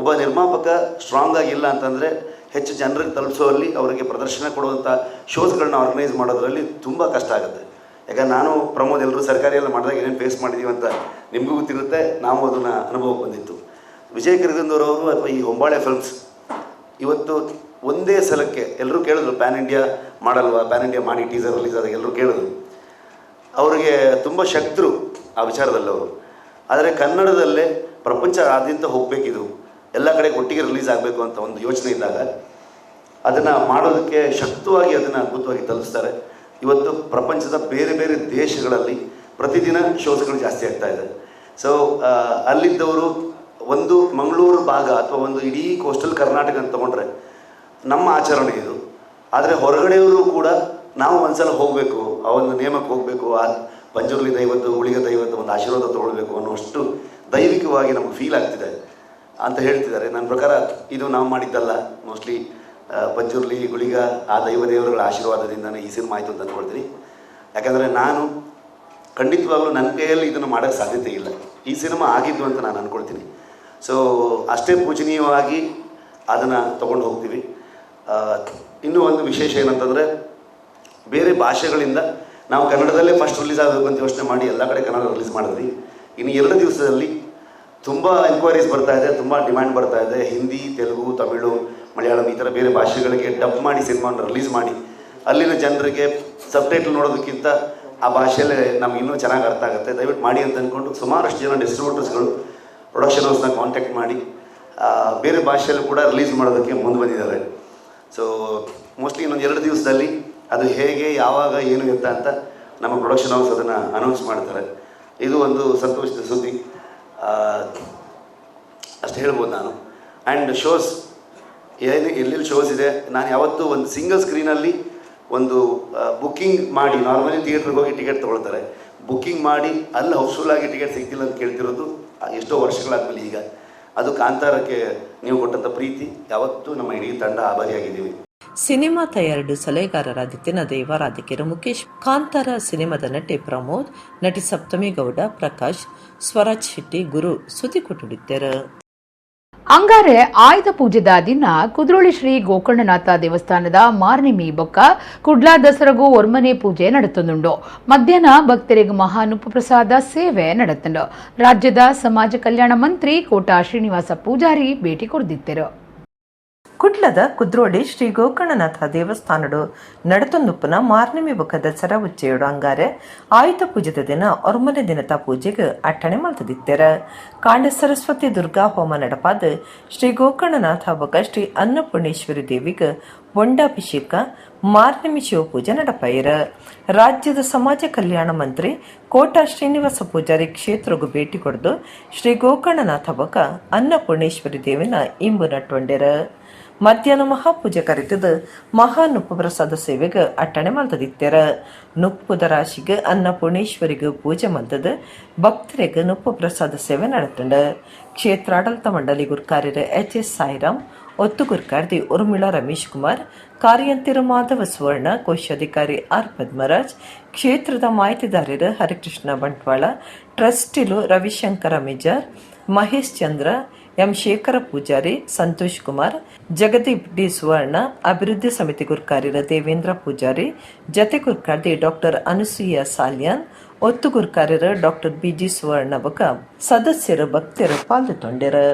ಒಬ್ಬ ನಿರ್ಮಾಪಕ ಸ್ಟ್ರಾಂಗ್ ಆಗಿಲ್ಲ ಅಂತಂದರೆ ಹೆಚ್ಚು ಜನರಿಗೆ ತಲುಪಿಸೋಲ್ಲಿ ಅವರಿಗೆ ಪ್ರದರ್ಶನ ಕೊಡುವಂಥ ಶೋಸ್ಗಳನ್ನ ಆರ್ಗನೈಸ್ ಮಾಡೋದ್ರಲ್ಲಿ ತುಂಬ ಕಷ್ಟ ಆಗುತ್ತೆ. ಯಾಕಂದ್ರೆ ನಾನು ಪ್ರಮೋದ್ ಎಲ್ಲರೂ ಸರ್ಕಾರಿ ಎಲ್ಲ ಮಾಡಿದಾಗ ಏನೇನು ಫೇಸ್ ಮಾಡಿದ್ದೀವಿ ಅಂತ ನಿಮಗೂ ಗೊತ್ತಿರುತ್ತೆ, ನಾವು ಅದನ್ನು ಅನುಭವಕ್ಕೆ ಬಂದಿತ್ತು. ವಿಜಯ್ ಕಿರ್ಗುಂದೂರವರು ಅಥವಾ ಈ ಹೊಂಬಾಳೆ ಫಿಲ್ಮ್ಸ್ ಇವತ್ತು ಒಂದೇ ಸಲಕ್ಕೆ ಎಲ್ಲರೂ ಕೇಳಿದ್ರು, ಪ್ಯಾನ್ ಇಂಡಿಯಾ ಮಾಡಲ್ವಾ, ಪ್ಯಾನ್ ಇಂಡಿಯಾ ಮಾಡಿ ಟೀಸರ್ ರಿಲೀಸ್ ಆದಾಗ ಎಲ್ಲರೂ ಕೇಳಿದ್ರು. ಅವರಿಗೆ ತುಂಬ ಶಕ್ತರು ಆ ವಿಚಾರದಲ್ಲಿ ಅವರು. ಆದರೆ ಕನ್ನಡದಲ್ಲೇ ಪ್ರಪಂಚದಾದ್ಯಂತ ಹೋಗಬೇಕಿದು, ಎಲ್ಲ ಕಡೆ ಒಟ್ಟಿಗೆ ರಿಲೀಸ್ ಆಗಬೇಕು ಅಂತ ಒಂದು ಯೋಚನೆ ಇದ್ದಾಗ ಅದನ್ನು ಮಾಡೋದಕ್ಕೆ ಶಕ್ತವಾಗಿ ಅದನ್ನು ಅದ್ಭುತವಾಗಿ ತಲುಪಿಸ್ತಾರೆ. ಇವತ್ತು ಪ್ರಪಂಚದ ಬೇರೆ ಬೇರೆ ದೇಶಗಳಲ್ಲಿ ಪ್ರತಿದಿನ ಶೋಸ್ಗಳು ಜಾಸ್ತಿ ಆಗ್ತಾ ಇದೆ. ಸೊ ಅಲ್ಲಿದ್ದವರು ಒಂದು ಮಂಗಳೂರು ಭಾಗ ಅಥವಾ ಒಂದು ಇಡೀ ಕೋಸ್ಟಲ್ ಕರ್ನಾಟಕ ಅಂತ ತೊಗೊಂಡ್ರೆ ನಮ್ಮ ಆಚರಣೆ ಇದು. ಆದರೆ ಹೊರಗಡೆಯವರು ಕೂಡ ನಾವು ಒಂದ್ಸಲ ಹೋಗಬೇಕು, ಆ ಒಂದು ನೇಮಕ್ಕೆ ಹೋಗಬೇಕು, ಆ ಪಂಜುರ್ಲಿ ದೈವತ್ತು ಗುಳಿಗ ದೈವತ್ತು ಒಂದು ಆಶೀರ್ವಾದ ತೊಗೊಳ್ಬೇಕು ಅನ್ನೋಷ್ಟು ದೈವಿಕವಾಗಿ ನಮಗೆ ಫೀಲ್ ಆಗ್ತಿದೆ ಅಂತ ಹೇಳ್ತಿದ್ದಾರೆ. ನನ್ನ ಪ್ರಕಾರ ಇದು ನಾವು ಮಾಡಿದ್ದಲ್ಲ, ಮೋಸ್ಟ್ಲಿ ಪಂಜುರ್ಲಿ ಗುಳಿಗ ಆ ದೇವರುಗಳ ಆಶೀರ್ವಾದದಿಂದನೇ ಈ ಸಿನಿಮಾ ಆಯಿತು ಅಂತ ಅಂದ್ಕೊಳ್ತೀನಿ. ಯಾಕಂದರೆ ನಾನು ಖಂಡಿತವಾಗ್ಲೂ ನನ್ನ ಕೈಯಲ್ಲಿ ಇದನ್ನು ಮಾಡೋಕ್ಕೆ ಸಾಧ್ಯತೆ ಇಲ್ಲ. ಈ ಸಿನಿಮಾ ಆಗಿದ್ದು ಅಂತ ನಾನು ಅಂದ್ಕೊಳ್ತೀನಿ. ಸೊ ಅಷ್ಟೇ ಪೂಜನೀಯವಾಗಿ ಅದನ್ನು ತೊಗೊಂಡು ಹೋಗ್ತೀವಿ. ಇನ್ನೂ ಒಂದು ವಿಶೇಷ ಏನಂತಂದರೆ, ಬೇರೆ ಭಾಷೆಗಳಿಂದ ನಾವು ಕನ್ನಡದಲ್ಲೇ ಫಸ್ಟ್ ರಿಲೀಸ್ ಆಗಬೇಕು ಅಂತ ಯೋಚನೆ ಮಾಡಿ ಎಲ್ಲ ಕಡೆ ಕನ್ನಡ ರಿಲೀಸ್ ಮಾಡಿದ್ವಿ. ಇನ್ನು 2 ದಿವಸದಲ್ಲಿ ತುಂಬ ಎನ್ಕ್ವೈರೀಸ್ ಬರ್ತಾ ಇದೆ, ತುಂಬ ಡಿಮ್ಯಾಂಡ್ ಬರ್ತಾ ಇದೆ. ಹಿಂದಿ, ತೆಲುಗು, ತಮಿಳು, ಮಲಯಾಳಂ ಈ ಥರ ಬೇರೆ ಭಾಷೆಗಳಿಗೆ ಡಬ್ ಮಾಡಿ ಸಿನಿಮಾವನ್ನು ರಿಲೀಸ್ ಮಾಡಿ ಅಲ್ಲಿನ ಜನರಿಗೆ ಸಬ್ಟೈಟಲ್ ನೋಡೋದಕ್ಕಿಂತ ಆ ಭಾಷೆಯಲ್ಲೇ ನಮ್ಗೆ ಇನ್ನೂ ಚೆನ್ನಾಗಿ ಅರ್ಥ ಆಗುತ್ತೆ, ದಯವಿಟ್ಟು ಮಾಡಿ ಅಂತ ಅಂದ್ಕೊಂಡು ಸುಮಾರಷ್ಟು ಜನ ಡಿಸ್ಟ್ರಿಬ್ಯೂಟರ್ಸ್ಗಳು ಪ್ರೊಡಕ್ಷನ್ ಹೌಸ್ನ ಕಾಂಟ್ಯಾಕ್ಟ್ ಮಾಡಿ ಬೇರೆ ಭಾಷೆಯಲ್ಲೂ ಕೂಡ ರಿಲೀಸ್ ಮಾಡೋದಕ್ಕೆ ಮುಂದೆ ಬಂದಿದ್ದಾರೆ. ಸೊ ಮೋಸ್ಟ್ಲಿ ಇನ್ನೊಂದು 2 ದಿವಸದಲ್ಲಿ ಅದು ಹೇಗೆ, ಯಾವಾಗ, ಏನು ಎತ್ತ ಅಂತ ನಮ್ಮ ಪ್ರೊಡಕ್ಷನ್ ಹೌಸ್ ಅದನ್ನು ಅನೌನ್ಸ್ ಮಾಡ್ತಾರೆ. ಇದು ಒಂದು ಸಂತೋಷದ ಸುದ್ದಿ, ಅಷ್ಟು ಹೇಳ್ಬೋದು ನಾನು. ಆ್ಯಂಡ್ ಶೋಸ್ ಎಲ್ಲೆಲ್ಲಿ ಶೋಸ್ ಇದೆ, ನಾನು ಯಾವತ್ತೂ ಒಂದು ಸಿಂಗಲ್ ಸ್ಕ್ರೀನಲ್ಲಿ ಒಂದು ಬುಕ್ಕಿಂಗ್ ಮಾಡಿ, ನಾರ್ಮಲಿ ಥಿಯೇಟ್ರಿಗೆ ಹೋಗಿ ಟಿಕೆಟ್ ತೊಗೊಳ್ತಾರೆ, ಬುಕ್ಕಿಂಗ್ ಮಾಡಿ ಅಲ್ಲಿ ಹೌಸ್ಫುಲ್ಲಾಗಿ ಟಿಕೆಟ್ ಸಿಗ್ತಿಲ್ಲ ಅಂತ ಕೇಳ್ತಿರೋದು ಎಷ್ಟೋ ವರ್ಷಗಳಾದ್ಮೇಲೆ ಈಗ ಅದು ಕಾಂತಾರಕ್ಕೆ ನೀವು ಕೊಟ್ಟಂಥ ಪ್ರೀತಿ ಯಾವತ್ತೂ ನಮ್ಮ ಇಡೀ ತಂಡ ಆಭಾರಿಯಾಗಿದ್ದೀವಿ. ಸಿನಿಮಾ ತಯಾರಿಡು ಸಲಹೆಗಾರರಾದ ದೇವಾರಾಧಿಕೆರು ಮುಖೇಶ್, ಕಾಂತಾರ ಸಿನಿಮಾದ ನಟಿ ಪ್ರಮೋದ್, ನಟಿ ಸಪ್ತಮಿ ಗೌಡ, ಪ್ರಕಾಶ್, ಸ್ವರಾಜ್ ಶೆಟ್ಟಿ, ಗುರು ಸುದ್ದಿ ಕೊಟ್ಟಿದ್ದರು. ಅಂಗಾರೆ ಆಯುಧ ಪೂಜೆದ ದಿನ ಕುದ್ರೋಳಿ ಶ್ರೀ ಗೋಕರ್ಣನಾಥ ದೇವಸ್ಥಾನದ ಮಾರ್ನಿಮಿ ಬೊಕ್ಕ ಕುಡ್ಲಾ ದಸರಗೂ ಒರ್ಮನೆ ಪೂಜೆ ನಡೆತುಂಡು. ಮಧ್ಯಾಹ್ನ ಭಕ್ತರಿಗೆ ಮಹಾನುಪ ಪ್ರಸಾದ ಸೇವೆ ನಡೆತಂಡು. ರಾಜ್ಯದ ಸಮಾಜ ಕಲ್ಯಾಣ ಮಂತ್ರಿ ಕೋಟಾ ಶ್ರೀನಿವಾಸ ಪೂಜಾರಿ ಭೇಟಿ ಕೊಡ್ದಿತ್ತರು. ಕುಡ್ಲದ ಕುದ್ರೋಳಿ ಶ್ರೀ ಗೋಕರ್ಣನಾಥ ದೇವಸ್ಥಾನಡು ನಡತೊಂದುಪ್ಪನ ಮಾರ್ನಿಮಿ ಬೊಕ್ಕ ದಸರಾ ಉಚ್ಚೆಯೋಡು ಅಂಗಾರೆ ಆಯುಧ ಪೂಜೆದ ದಿನ ಒರ್ಮನೆ ದಿನದ ಪೂಜೆಗೆ ಅಟ್ಟಣೆ ಮಲ್ತದಿತ್ತೆರ. ಕಾಂಡ ಸರಸ್ವತಿ ದುರ್ಗಾ ಹೋಮ ನಡಪಾದ ಶ್ರೀ ಗೋಕರ್ಣನಾಥ ಬೊಕ್ಕ ಶ್ರೀ ಅನ್ನಪೂರ್ಣೇಶ್ವರಿ ದೇವಿಗೆ ಬೊಂಡಾಭಿಷೇಕ ಮಾರ್ನಿಮಿ ಶಿವಪೂಜೆ ನಡಪಾಯಿರ. ರಾಜ್ಯದ ಸಮಾಜ ಕಲ್ಯಾಣ ಮಂತ್ರಿ ಕೋಟಾ ಶ್ರೀನಿವಾಸ ಪೂಜಾರಿ ಕ್ಷೇತ್ರಗೂ ಭೇಟಿ ಕೊಡ್ದು ಶ್ರೀ ಗೋಕರ್ಣನಾಥ ಬೊಕ್ಕ ಅನ್ನಪೂರ್ಣೇಶ್ವರಿ ದೇವಿನ ಇಂಬು ನಟ್ಕೊಂಡೆರ. ಮಧ್ಯಾಹ್ನ ಮಹಾಪೂಜೆ ಕರೆತದ ಮಹಾನುಪ್ಪ ಪ್ರಸಾದ ಸೇವೆಗೆ ಅಟ್ಟಣೆ ಮಲ್ತದಿತ್ತೆರ. ನುಪ್ಪುದ ರಾಶಿಗೆ ಅನ್ನಪೂರ್ಣೇಶ್ವರಿಗೆ ಪೂಜೆ ಮಲ್ತದ ಭಕ್ತರಿಗೆ ನುಪ್ಪು ಪ್ರಸಾದ ಸೇವೆ ನಡೆತಂಡ. ಕ್ಷೇತ್ರಾಡಳಿತ ಮಂಡಳಿ ಗುರ್ಕಾರ್ಯರ ಎಚ್.ಎಸ್. ಸಾಯಿರಾಮ್, ಒತ್ತು ಗುರ್ಕಾರ್ದಿ ಉರ್ಮಿಳಾ ರಮೇಶ್ ಕುಮಾರ್, ಕಾರ್ಯಂತಿರ ಮಾಧವ ಸುವರ್ಣ, ಕೋಶಾಧಿಕಾರಿ ಆರ್ ಪದ್ಮರಾಜ್, ಕ್ಷೇತ್ರದ ಮಾಹಿತಿದಾರರು ಹರಿಕೃಷ್ಣ ಬಂಟ್ವಾಳ, ಟ್ರಸ್ಟಿಲು ರವಿಶಂಕರ ಮೆಜಾರ್, ಮಹೇಶ್ ಚಂದ್ರ, ಎಂ ಶೇಖರ ಪೂಜಾರಿ, ಸಂತೋಷ್ ಕುಮಾರ್, ಜಗದೀಪ್ ಡಿ ಸುವರ್ಣ, ಅಭಿವೃದ್ಧಿ ಸಮಿತಿ ಗುರ್ಕಾರ್ಯರ ದೇವೇಂದ್ರ ಪೂಜಾರಿ, ಜತೆ ಗುರ್ಕಾರ್ದಿ ಡಾಕ್ಟರ್ ಅನುಸೂಯ ಸಾಲ್ಯಾನ್, ಒತ್ತು ಗುರ್ಕಾರ್ಯರ ಡಾಕ್ಟರ್ ಬಿಜಿ ಸುವರ್ಣ ಬಕ ಸದಸ್ಯರು ಭಕ್ತರು ಪಾಲ್ಗೊಂಡರು.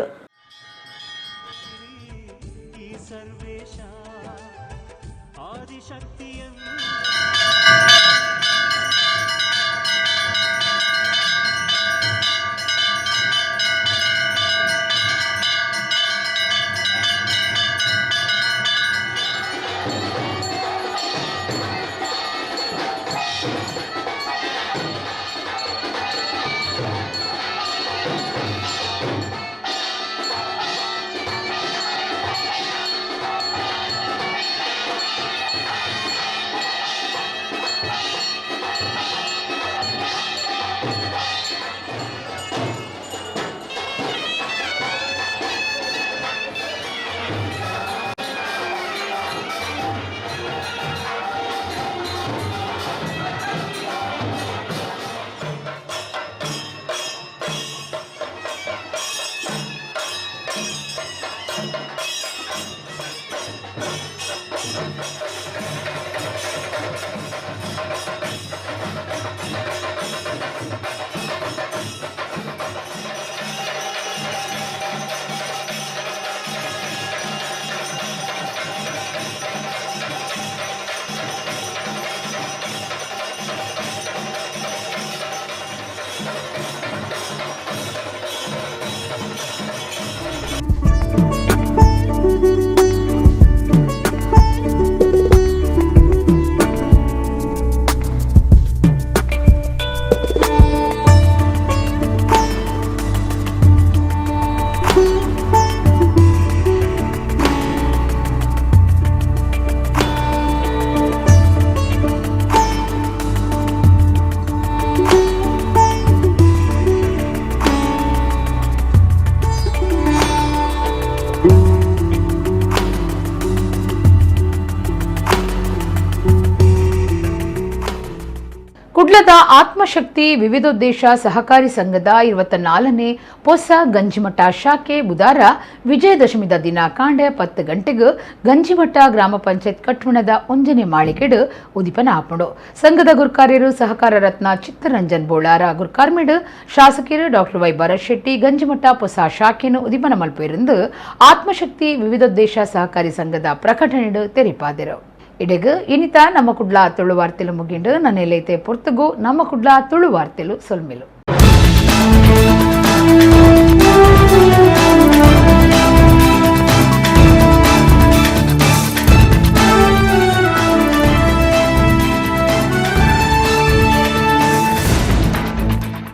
ಕುಡ್ಲದ ಆತ್ಮಶಕ್ತಿ ವಿವಿಧೋದ್ದೇಶ ಸಹಕಾರಿ ಸಂಘದ 24ನೇ ಹೊಸ ಗಂಜಿಮಠ ಶಾಖೆ ಬುಧವಾರ ವಿಜಯದಶಮಿದ ದಿನ ಕಾಂಡೆ 10 ಗಂಟೆಗೆ ಗಂಜಿಮಠ ಗ್ರಾಮ ಪಂಚಾಯತ್ ಕಟ್ವಣದ 1ನೇ ಮಾಳಿಗೆಡು ಉದಿಪನ ಆಪಡು. ಸಂಘದ ಗುರುಕಾರ್ಯರು ಸಹಕಾರ ರತ್ನ ಚಿತ್ತರಂಜನ್ ಬೋಳಾರ ಗುರುಕಾರ್ಮಿಡು ಶಾಸಕರು ಡಾಕ್ಟರ್ ವೈ ಭರತ್ ಶೆಟ್ಟಿ ಗಂಜಿಮಠ ಹೊಸ ಶಾಖೆಯನ್ನು ಉದಿಪನ ಮಲ್ಪೆರೆಂದು ಆತ್ಮಶಕ್ತಿ ವಿವಿಧೋದ್ದೇಶ ಸಹಕಾರಿ ಸಂಘದ ಪ್ರಕಟಣೆಡು ತೆರಿಪಾದರು. ಇಡೆಗು ಇನಿತ ನಮ್ಮ ಕುಡ್ಲ ತುಳು ವಾರ್ತೆಲು ಮುಗಿಂಡು ನನ್ನ ಎಲ್ಲೈತೆ ಪೊರ್ತುಗು ನಮ್ಮ ಕುಡ್ಲ ತುಳು ವಾರ್ತೆಲು ಸೊಲ್ಮೆಲು.